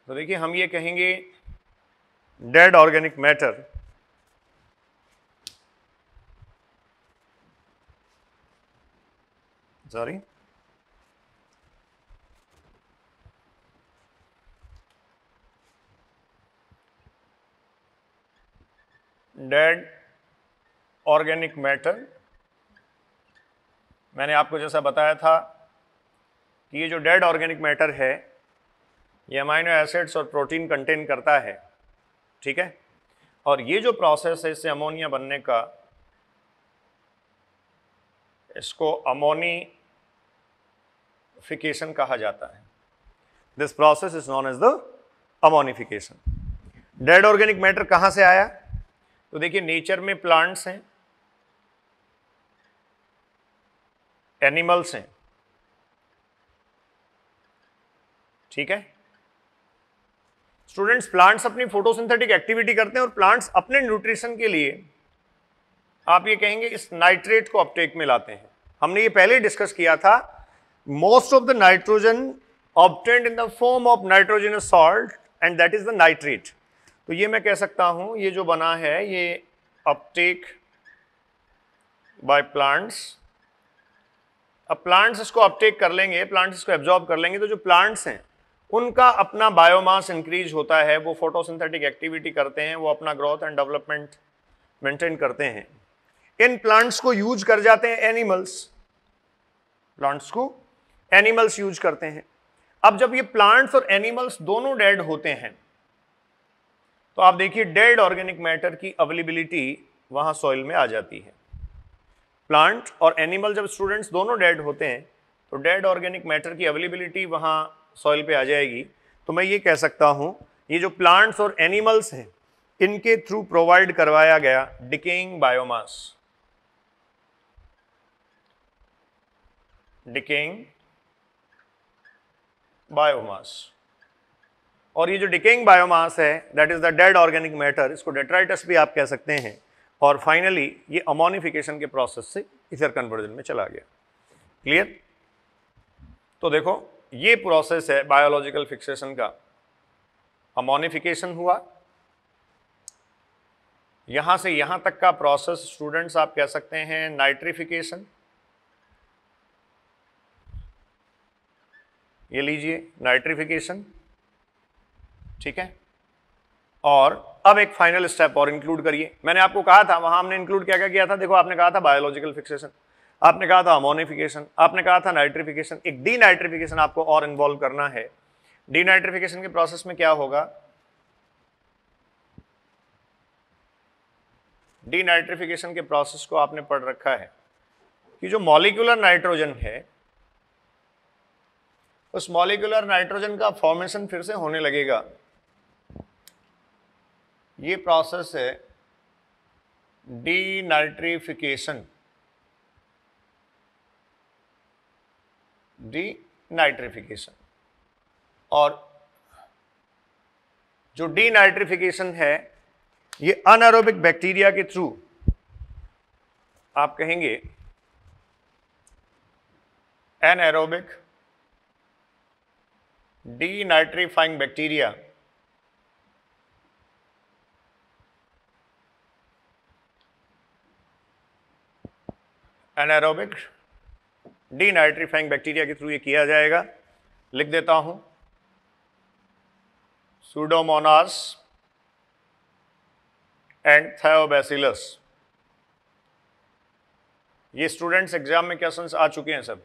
Speaker 1: तो देखिए हम ये कहेंगे dead organic matter sorry dead organic matter, मैंने आपको जैसा बताया था कि ये जो डेड ऑर्गेनिक मैटर है ये अमाइनो एसिड्स और प्रोटीन कंटेन करता है, ठीक है। और ये जो प्रोसेस है इससे अमोनिया बनने का, इसको अमोनिफिकेशन कहा जाता है। This process is known as the ammonification. Dead organic matter कहां से आया? तो देखिए नेचर में प्लांट्स हैं, एनिमल्स हैं, ठीक है। स्टूडेंट्स, प्लांट्स अपनी फोटोसिंथेटिक एक्टिविटी करते हैं और प्लांट्स अपने न्यूट्रिशन के लिए आप ये कहेंगे इस नाइट्रेट को अपटेक में लाते हैं। हमने ये पहले डिस्कस किया था, most of the nitrogen obtained in the form of nitrogenous salt and that is the nitrate. तो ये मैं कह सकता हूं ये जो बना है ये अपटेक बाय प्लांट्स। अब प्लांट्स इसको अपटेक कर लेंगे, प्लांट्स इसको एब्जॉर्ब कर लेंगे, तो जो प्लांट्स हैं उनका अपना बायोमास इंक्रीज होता है, वो फोटोसिंथेटिक एक्टिविटी करते हैं, वो अपना ग्रोथ एंड डेवलपमेंट मेंटेन करते हैं। इन प्लांट्स को यूज कर जाते हैं एनिमल्स, प्लांट्स को एनिमल्स यूज करते हैं। अब जब ये प्लांट्स और एनिमल्स दोनों डेड होते हैं तो आप देखिए डेड ऑर्गेनिक मैटर की अवेलेबिलिटी वहां सॉइल में आ जाती है। प्लांट और एनिमल जब स्टूडेंट्स दोनों डेड होते हैं तो डेड ऑर्गेनिक मैटर की अवेलेबिलिटी वहां सॉइल पे आ जाएगी। तो मैं ये कह सकता हूं ये जो प्लांट्स और एनिमल्स हैं इनके थ्रू प्रोवाइड करवाया गया डिकेइंग बायोमास, डिकेइंग बायोमास। और ये जो डिकेइंग बायोमास है that is the dead organic matter, इसको डेट्राइटस भी आप कह सकते हैं। और फाइनली ये अमोनिफिकेशन के प्रोसेस से ईथर कन्वर्जन में चला गया। क्लियर? तो देखो ये प्रोसेस है बायोलॉजिकल फिक्सेशन का। अमोनिफिकेशन हुआ, यहां से यहां तक का प्रोसेस स्टूडेंट्स आप कह सकते हैं नाइट्रिफिकेशन। ये लीजिए नाइट्रिफिकेशन, ठीक है। और अब एक फाइनल स्टेप और इंक्लूड करिए। मैंने आपको कहा था वहां हमने इंक्लूड क्या क्या किया था, देखो आपने कहा था बायोलॉजिकल फिक्सेशन, आपने कहा था अमोनिफिकेशन, आपने कहा था नाइट्रिफिकेशन, एक डीनाइट्रिफिकेशन आपको और इन्वॉल्व करना है। डीनाइट्रिफिकेशन के प्रोसेस में क्या होगा, डीनाइट्रिफिकेशन के प्रोसेस को आपने पढ़ रखा है कि जो मॉलिक्यूलर नाइट्रोजन है उस मॉलिक्यूलर नाइट्रोजन का फॉर्मेशन फिर से होने लगेगा। ये प्रोसेस है डीनाइट्रिफिकेशन, डीनाइट्रिफिकेशन। और जो डीनाइट्रिफिकेशन है ये अनएरोबिक बैक्टीरिया के थ्रू आप कहेंगे anaerobic denitrifying bacteria, anaerobic denitrifying bacteria के थ्रू ये किया जाएगा। लिख देता हूं सूडोमोनास एंड थायोबैसिलस। ये स्टूडेंट्स एग्जाम में क्वेश्चंस आ चुके हैं सब।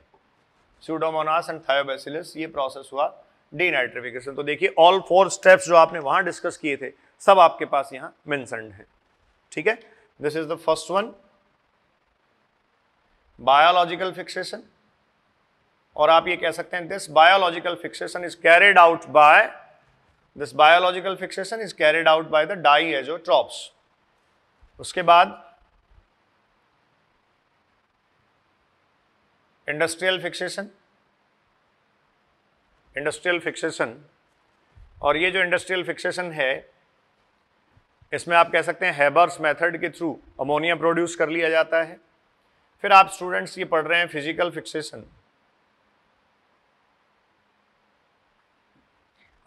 Speaker 1: सूडोमोनास एंड थायोबैसिलस, ये प्रोसेस हुआ डीनाइट्रिफिकेशन। तो देखिए ऑल 4 स्टेप्स जो आपने वहां डिस्कस किए थे सब आपके पास यहां मेंशन्ड है, ठीक है। This is the first one, biological fixation. और आप ये कह सकते हैं this biological fixation is carried out by, this biological fixation is carried out by the diazotrophs. उसके बाद इंडस्ट्रियल फिक्सेशन, इंडस्ट्रियल फिक्सेशन। और ये जो इंडस्ट्रियल फिक्सेशन है इसमें आप कह सकते हैं हैबर्स मेथड के थ्रू अमोनिया प्रोड्यूस कर लिया जाता है। फिर आप स्टूडेंट्स ये पढ़ रहे हैं फिजिकल फिक्सेशन।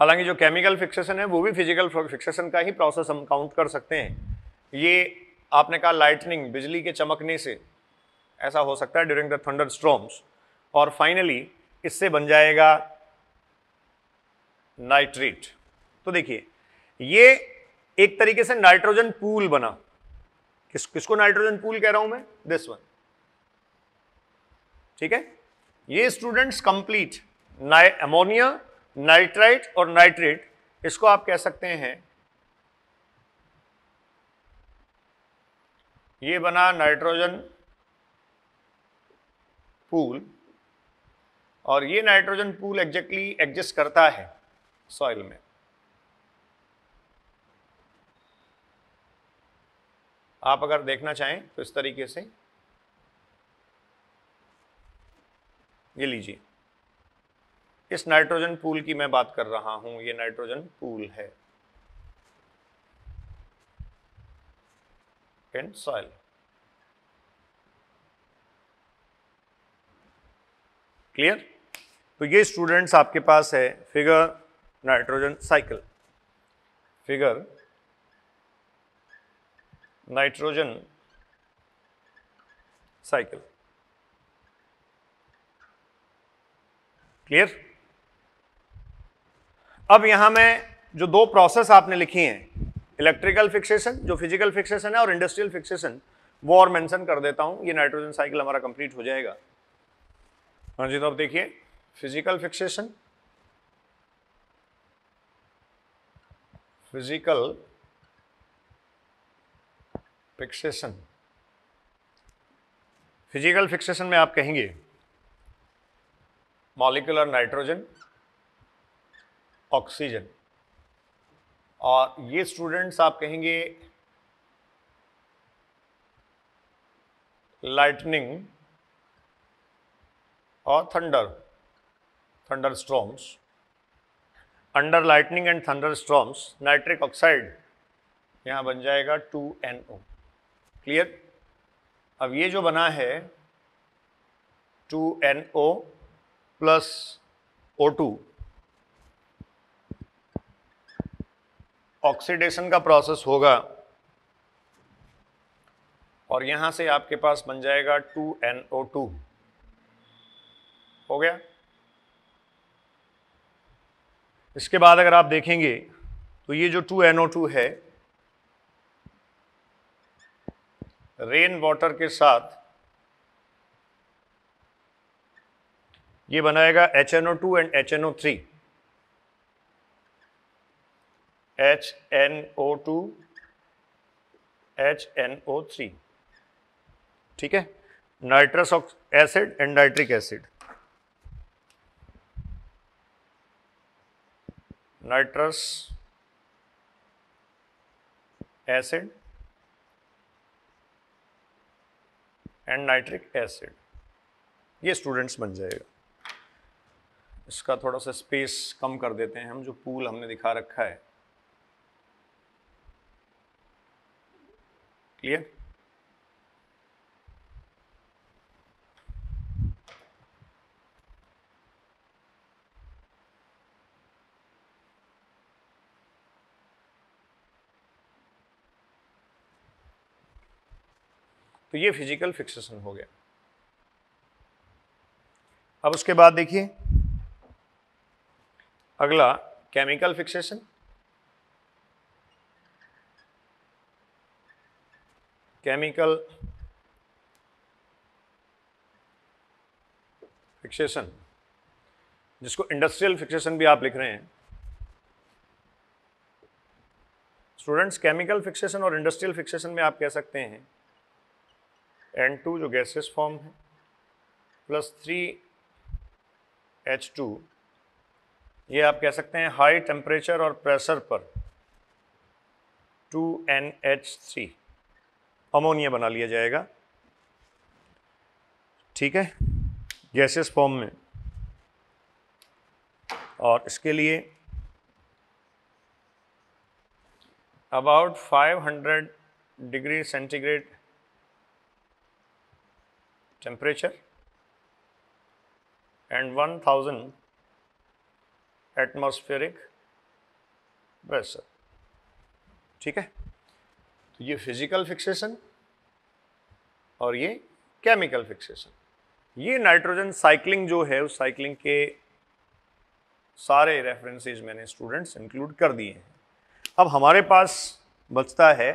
Speaker 1: हालांकि जो केमिकल फिक्सेशन है वो भी फिजिकल फिक्सेशन का ही प्रोसेस हम काउंट कर सकते हैं। ये आपने कहा लाइटनिंग, बिजली के चमकने से ऐसा हो सकता है ड्यूरिंग द थंडर स्टॉर्म्स, और फाइनली इससे बन जाएगा नाइट्रेट। तो देखिए ये एक तरीके से नाइट्रोजन पूल बना। किसको नाइट्रोजन पूल कह रहा हूं मैं? दिस वन, ठीक है। ये स्टूडेंट्स कंप्लीट अमोनिया, नाइट्राइट और नाइट्रेट, इसको आप कह सकते हैं ये बना नाइट्रोजन पूल, और ये नाइट्रोजन पूल एग्जैक्टली एग्जिस्ट करता है सॉइल में। आप अगर देखना चाहें तो इस तरीके से ये लीजिए, इस नाइट्रोजन पूल की मैं बात कर रहा हूं, ये नाइट्रोजन पूल है इन सॉइल। क्लियर? तो ये स्टूडेंट्स आपके पास है figure nitrogen cycle, figure nitrogen cycle. Clear? अब यहां में जो दो प्रोसेस आपने लिखी हैं, इलेक्ट्रिकल फिक्सेशन जो फिजिकल फिक्सेशन है और इंडस्ट्रियल फिक्सेशन, वो और मेंशन कर देता हूं। ये नाइट्रोजन साइकिल हमारा कंप्लीट हो जाएगा। हाँ जी, तो अब देखिए physical fixation, physical fixation, physical fixation में आप कहेंगे मॉलिक्यूलर नाइट्रोजन, ऑक्सीजन, और ये स्टूडेंट्स आप कहेंगे लाइटनिंग और thunder storms. Under lightning and thunder storms nitric oxide यहां बन जाएगा 2NO। क्लियर? अब ये जो बना है 2NO प्लस O2, ऑक्सीडेशन का प्रोसेस होगा और यहां से आपके पास बन जाएगा 2NO2। हो गया? इसके बाद अगर आप देखेंगे तो ये जो 2NO2 है, रेन वाटर के साथ ये बनाएगा HNO2 and HNO3, HNO2 HNO3, ठीक है। Nitrous acid and nitric acid, nitrous acid and nitric acid, ये स्टूडेंट्स बन जाएगा। इसका थोड़ा सा स्पेस कम कर देते हैं हम, जो पूल हमने दिखा रखा है। क्लियर? तो ये फिजिकल फिक्सेशन हो गया। अब उसके बाद देखिए अगला केमिकल फिक्सेशन। केमिकल फिक्सेशन जिसको इंडस्ट्रियल फिक्सेशन भी आप लिख रहे हैं स्टूडेंट्स। केमिकल फिक्सेशन और इंडस्ट्रियल फिक्सेशन में आप कह सकते हैं N2 जो गैसेस फॉर्म है प्लस 3H2, ये आप कह सकते हैं हाई टेम्परेचर और प्रेशर पर 2NH3 अमोनिया बना लिया जाएगा, ठीक है, गैसेस फॉर्म में। और इसके लिए about 500 degree centigrade temperature and 1000 atmospheric बस सर, ठीक है। तो ये फिजिकल फिक्सेशन और ये केमिकल फिक्सेशन, ये नाइट्रोजन साइक्लिंग जो है उस साइक्लिंग के सारे रेफरेंसेस मैंने स्टूडेंट्स इंक्लूड कर दिए हैं। अब हमारे पास बचता है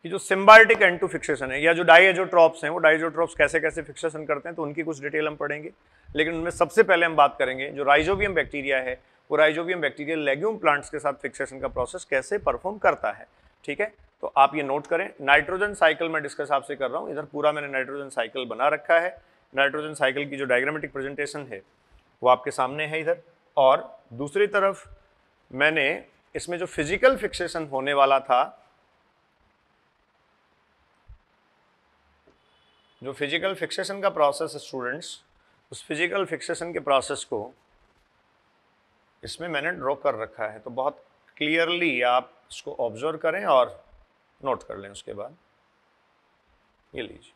Speaker 1: कि जो सिम्बायोटिक N2 फिक्सेशन है या जो डाइएजोट्रॉप्स हैं, वो डाइएजोट्रॉप्स कैसे कैसे फिक्सेशन करते हैं, तो उनकी कुछ डिटेल हम पढ़ेंगे। लेकिन उनमें सबसे पहले हम बात करेंगे जो राइजोबियम बैक्टीरिया है, वो राइजोबियम बैक्टीरिया लेग्यूम प्लांट्स के साथ फिक्सेशन का प्रोसेस कैसे परफॉर्म करता है, ठीक है। तो आप ये नोट करें, नाइट्रोजन साइकिल में डिस्कस आपसे कर रहा हूँ। इधर पूरा मैंने नाइट्रोजन साइकिल बना रखा है। नाइट्रोजन साइकिल की जो डायग्रामेटिक प्रेजेंटेशन है वो आपके सामने है इधर, और दूसरी तरफ मैंने इसमें जो फिजिकल फिक्सेशन होने वाला था, जो फिजिकल फिक्सेशन का प्रोसेस स्टूडेंट्स, उस फिजिकल फिक्सेशन के प्रोसेस को इसमें मैंने ड्रॉ कर रखा है। तो बहुत क्लियरली आप इसको ऑब्जर्व करें और नोट कर लें। उसके बाद ये लीजिए,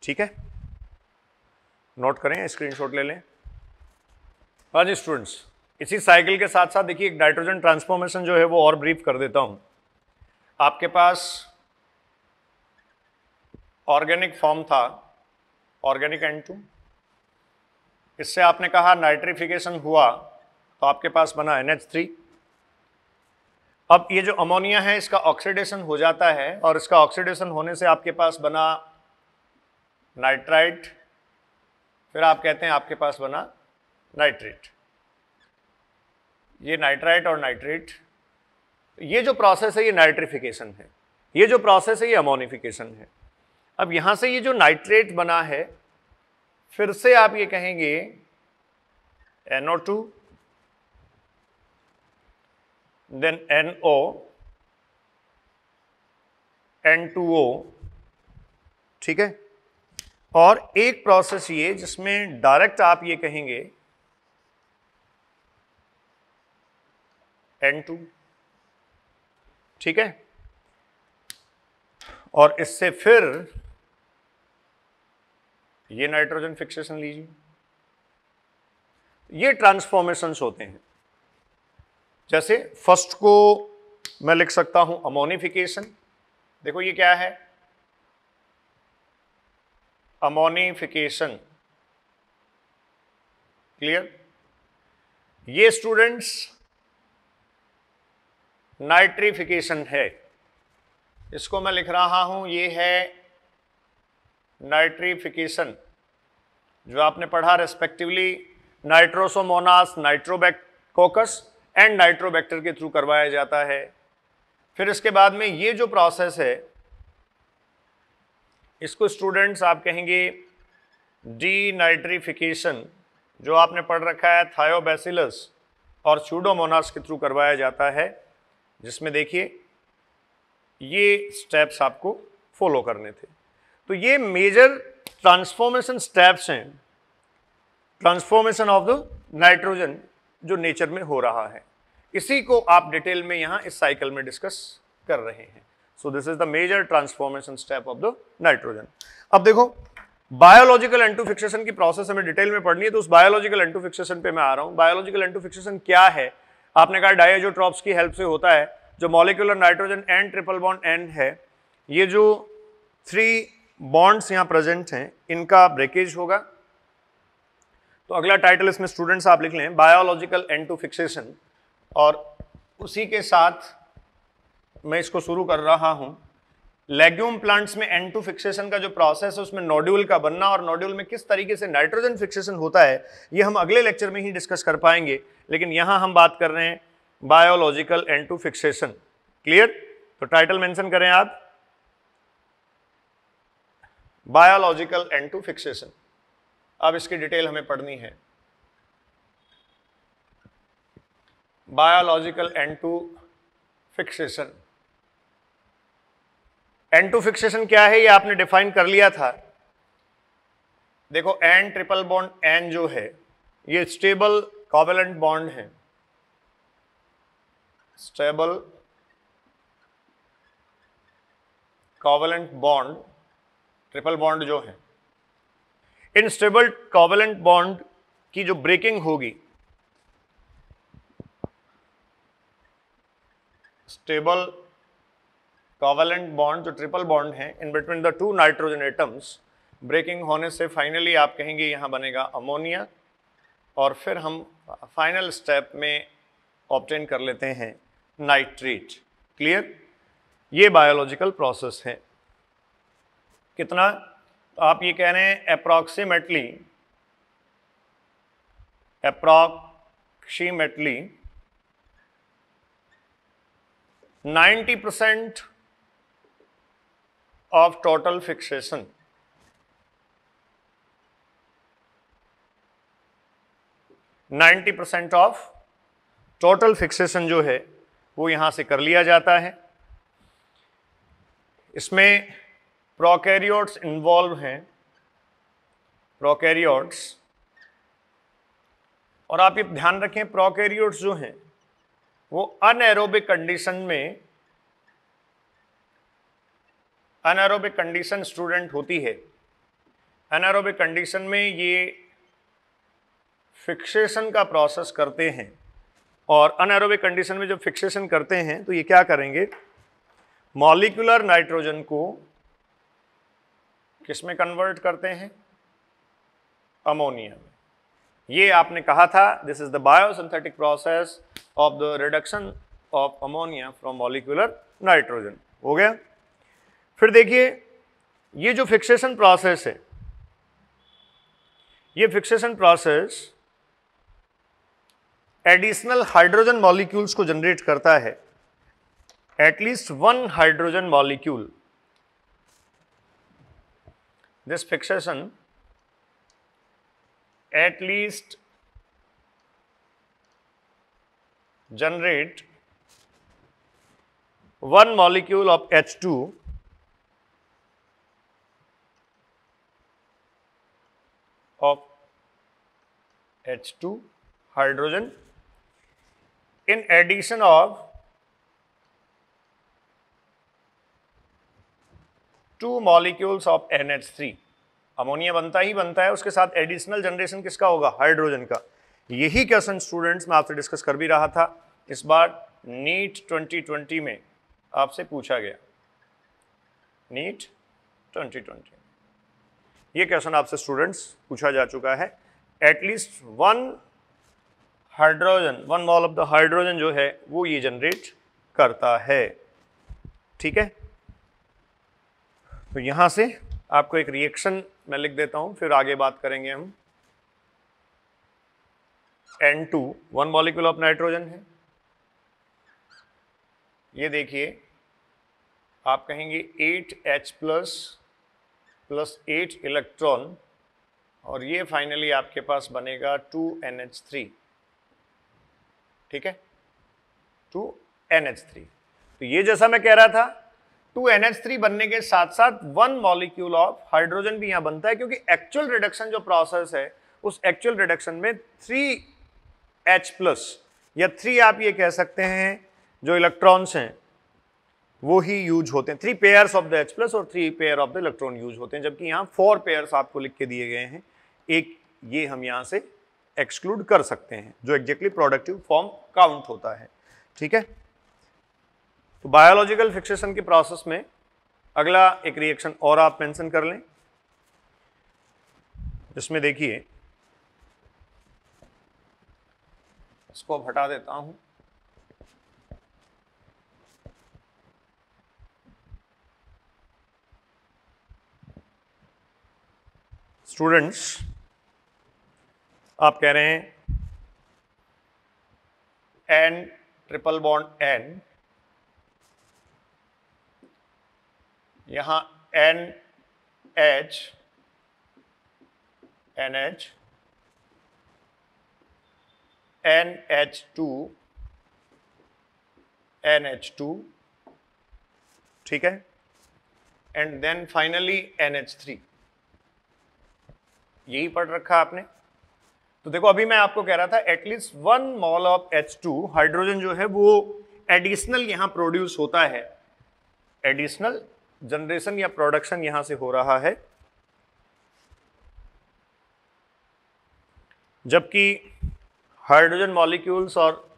Speaker 1: ठीक है, नोट करें, स्क्रीनशॉट ले लें। हाँ जी स्टूडेंट्स, इसी साइकिल के साथ साथ देखिए एक नाइट्रोजन ट्रांसफॉर्मेशन जो है वो और ब्रीफ कर देता हूं। आपके पास ऑर्गेनिक फॉर्म था, ऑर्गेनिक N2, इससे आपने कहा नाइट्रिफिकेशन हुआ तो आपके पास बना NH3। अब ये जो अमोनिया है इसका ऑक्सीडेशन हो जाता है और इसका ऑक्सीडेशन होने से आपके पास बना नाइट्राइट, फिर आप कहते हैं आपके पास बना नाइट्रेट। ये नाइट्राइट और नाइट्रेट, ये जो प्रोसेस है ये नाइट्रिफिकेशन है, ये जो प्रोसेस है ये अमोनिफिकेशन है। अब यहां से ये जो नाइट्रेट बना है, फिर से आप ये कहेंगे NO2 देन NO, N2O, ठीक है। और एक प्रोसेस ये जिसमें डायरेक्ट आप ये कहेंगे N2, ठीक है। और इससे फिर ये नाइट्रोजन फिक्सेशन लीजिए। ये ट्रांसफॉर्मेशंस होते हैं। जैसे फर्स्ट को मैं लिख सकता हूं अमोनिफिकेशन। देखो ये क्या है, अमोनिफिकेशन, क्लियर। ये स्टूडेंट्स नाइट्रिफिकेशन है, इसको मैं लिख रहा हूं, ये है नाइट्रिफिकेशन, जो आपने पढ़ा रेस्पेक्टिवली नाइट्रोसोमोनास, नाइट्रोबैक्टोकस एंड नाइट्रोबैक्टर के थ्रू करवाया जाता है। फिर इसके बाद में ये जो प्रोसेस है इसको स्टूडेंट्स आप कहेंगे डीनाइट्रिफिकेशन, जो आपने पढ़ रखा है थायोबैसिलस और स्यूडोमोनास के थ्रू करवाया जाता है, जिसमें देखिए ये स्टेप्स आपको फॉलो करने थे। तो ये मेजर ट्रांसफॉर्मेशन स्टेप्स हैं, ट्रांसफॉर्मेशन ऑफ द नाइट्रोजन जो नेचर में हो रहा है, इसी को आप डिटेल में यहां इस साइकिल में डिस्कस कर रहे हैं। So this is the major transformation step of the nitrogen. अब देखो बायोलॉजिकल N2 फिक्सेशन की प्रोसेस हमें डिटेल में पढ़नी है, तो उस बायोलॉजिकल N2 फिक्सेशन पे मैं आ रहा हूं। बायोलॉजिकल N2 फिक्सेशन क्या है, आपने कहा डाइएजोट्रॉप्स की हेल्प से होता है। जो molecular nitrogen N triple bond N है, ये जो 3 बॉन्ड्स यहां प्रेजेंट हैं इनका ब्रेकेज होगा। तो अगला टाइटल इसमें स्टूडेंट्स आप लिख लें बायोलॉजिकल N2 फिक्सेशन, और उसी के साथ मैं इसको शुरू कर रहा हूं। लेग्यूम प्लांट्स में N2 फिक्सेशन का जो प्रोसेस है उसमें नोड्यूल का बनना और नोड्यूल में किस तरीके से नाइट्रोजन फिक्सेशन होता है ये हम अगले लेक्चर में ही डिस्कस कर पाएंगे, लेकिन यहां हम बात कर रहे हैं बायोलॉजिकल N2 फिक्सेशन। क्लियर। तो टाइटल मेंशन करें आप, बायोलॉजिकल N2 फिक्सेशन। अब इसकी डिटेल हमें पढ़नी है। Biological N2 fixation, N2 fixation क्या है ये आपने डिफाइन कर लिया था। देखो N ट्रिपल बॉन्ड N जो है ये स्टेबल कोवैलेंट बॉन्ड है, stable covalent bond, triple bond जो है, इन स्टेबल कोवैलेंट बॉन्ड की जो ब्रेकिंग होगी स्टेबल कोवेलेंट बॉन्ड जो ट्रिपल बॉन्ड है in between the two nitrogen atoms, breaking होने से फाइनली आप कहेंगे यहाँ बनेगा अमोनिया, और फिर हम फाइनल स्टेप में ऑब्टेन कर लेते हैं नाइट्रेट। क्लियर? ये बायोलॉजिकल प्रोसेस है। कितना? तो आप ये कह रहे हैं approximately 90% of total fixation, 90% of total fixation जो है वो यहां से कर लिया जाता है। इसमें प्रोकैरियोट्स इन्वॉल्व हैं, प्रोकैरियोट्स, और आप ये ध्यान रखें प्रोकैरियोट्स जो हैं वो अनएरोबिक कंडीशन में, अनएरोबिक कंडीशन स्टूडेंट होती है, अनएरोबिक कंडीशन में ये फिक्सेशन का प्रोसेस करते हैं, और अनएरोबिक कंडीशन में जब फिक्सेशन करते हैं तो ये क्या करेंगे, मॉलिक्यूलर नाइट्रोजन को किस में कन्वर्ट करते हैं, अमोनिया में। ये आपने कहा था this is the biosynthetic process of the reduction of ammonia from molecular nitrogen. हो गया? फिर देखिए ये जो फिक्सेशन प्रोसेस है, ये fixation process additional hydrogen molecules को जनरेट करता है, at least one hydrogen molecule. This fixation at least generate one molecule of H2 hydrogen in addition of 2 molecules of NH3। Ammonia बनता ही बनता है, उसके साथ एडिशनल जनरेशन किसका होगा, हाइड्रोजन का। यही क्वेश्चन स्टूडेंट्स मैं आपसे डिस्कस कर भी रहा था, इस बार नीट 2020 में आपसे पूछा गया, नीट 2020 ये क्वेश्चन आपसे स्टूडेंट्स पूछा जा चुका है। At least one hydrogen, one mall of the hydrogen जो है वो ये जनरेट करता है। ठीक है, तो यहां से आपको एक रिएक्शन मैं लिख देता हूं, फिर आगे बात करेंगे हम। N2 one molecule of nitrogen है, ये देखिए आप कहेंगे 8H प्लस 8 इलेक्ट्रॉन, और ये फाइनली आपके पास बनेगा 2NH3। ठीक है, 2NH3। तो ये जैसा मैं कह रहा था 2NH3 बनने के साथ साथ वन मॉलिक्यूल ऑफ हाइड्रोजन भी यहां बनता है, क्योंकि एक्चुअल रिडक्शन जो प्रोसेस है उस एक्चुअल रिडक्शन में 3H प्लस या 3 आप ये कह सकते हैं जो इलेक्ट्रॉन्स हैं वो ही यूज होते हैं, 3 pairs of the H plus और 3 pair of the electron use होते हैं, जबकि यहाँ 4 पेयर्स आपको लिख के दिए गए हैं। एक ये हम यहाँ से एक्सक्लूड कर सकते हैं जो एग्जैक्टली प्रोडक्टिव फॉर्म काउंट होता है। ठीक है, तो बायोलॉजिकल फिक्सेशन के प्रोसेस में अगला एक रिएक्शन और आप मेंशन कर लें, जिसमें देखिए इसको हटा देता हूं, स्टूडेंट्स आप कह रहे हैं N ट्रिपल बॉन्ड N, यहां NH NH NH2 NH2, ठीक है, एंड देन फाइनली NH3। यही पढ़ रखा आपने। तो देखो अभी मैं आपको कह रहा था at least one mall of H2 hydrogen जो है वो एडिशनल यहां प्रोड्यूस होता है, एडिशनल जनरेशन या प्रोडक्शन यहां से हो रहा है, जबकि हाइड्रोजन मॉलिक्यूल्स और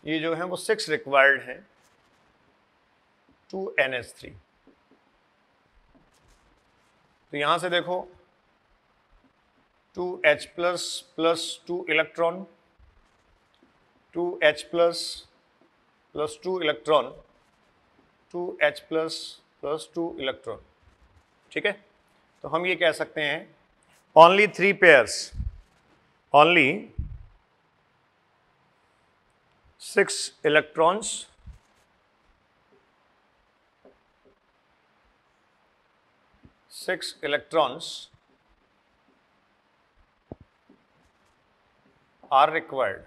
Speaker 1: ये जो है वो 6 रिक्वायर्ड हैं। 2NH3। तो यहां से देखो 2H plus plus 2 electron, 2H plus plus 2 electron, 2H plus plus 2 electron. ठीक है, तो हम ये कह सकते हैं only 3 pairs, only 6 electrons are required।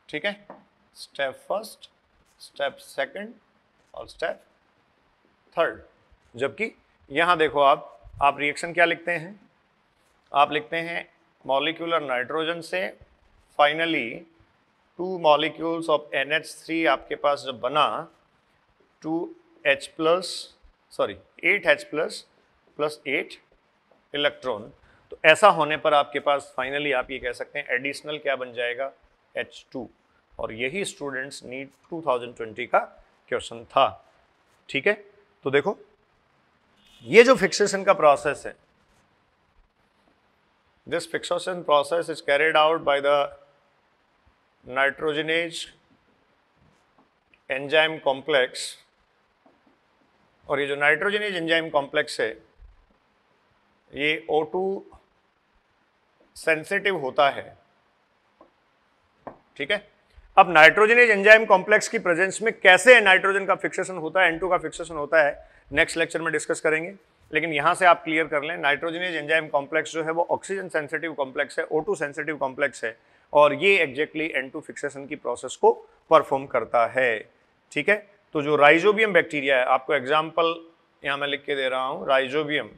Speaker 1: ठीक है, स्टेप फर्स्ट, स्टेप सेकंड और स्टेप थर्ड। जबकि यहां देखो आप रिएक्शन क्या लिखते हैं, आप लिखते हैं मॉलिक्यूलर नाइट्रोजन से फाइनली 2 मॉलिक्यूल्स ऑफ NH3 आपके पास जब बना 8H प्लस प्लस 8 इलेक्ट्रॉन, तो ऐसा होने पर आपके पास फाइनली आप ये कह सकते हैं एडिशनल क्या बन जाएगा, H2। और यही स्टूडेंट्स नीट 2020 का क्वेश्चन था। ठीक है, तो देखो ये जो फिक्सेशन का प्रोसेस है, this fixation process is carried out by the nitrogenase enzyme complex. और ये जो नाइट्रोजनेज एंजाइम कॉम्प्लेक्स है ये O2 सेंसिटिव होता है। ठीक है, अब नाइट्रोजनेज एंजाइम कॉम्प्लेक्स की प्रेजेंस में कैसे नाइट्रोजन का फिक्सेशन होता है, N2 का फिक्सेशन होता है, नेक्स्ट लेक्चर में डिस्कस करेंगे। लेकिन यहां से आप क्लियर कर लें, नाइट्रोजनेज एंजाइम कॉम्प्लेक्स जो है वो ऑक्सीजन सेंसिटिव कॉम्प्लेक्स है, O2 सेंसिटिव कॉम्प्लेक्स है, और ये एग्जैक्टली N2 फिक्सेशन की प्रोसेस को परफॉर्म करता है। ठीक है, तो जो राइजोबियम बैक्टीरिया है, आपको एग्जाम्पल यहां मैं लिख के दे रहा हूं, राइजोबियम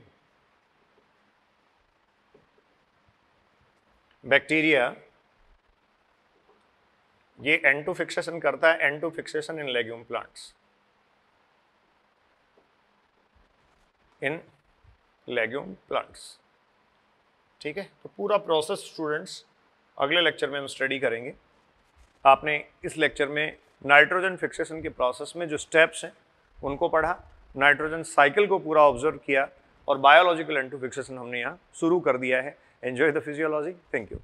Speaker 1: बैक्टीरिया ये N2 फिक्सेशन करता है, N2 फिक्सेशन इन लेग्यूम प्लांट्स, इन लेग्यूम प्लांट्स। ठीक है, तो पूरा प्रोसेस स्टूडेंट्स अगले लेक्चर में हम स्टडी करेंगे। आपने इस लेक्चर में नाइट्रोजन फिक्सेशन के प्रोसेस में जो स्टेप्स हैं उनको पढ़ा, नाइट्रोजन साइकिल को पूरा ऑब्जर्व किया, और बायोलॉजिकल N2 फिक्सेशन हमने यहाँ शुरू कर दिया है। Enjoy the physiology. Thank you.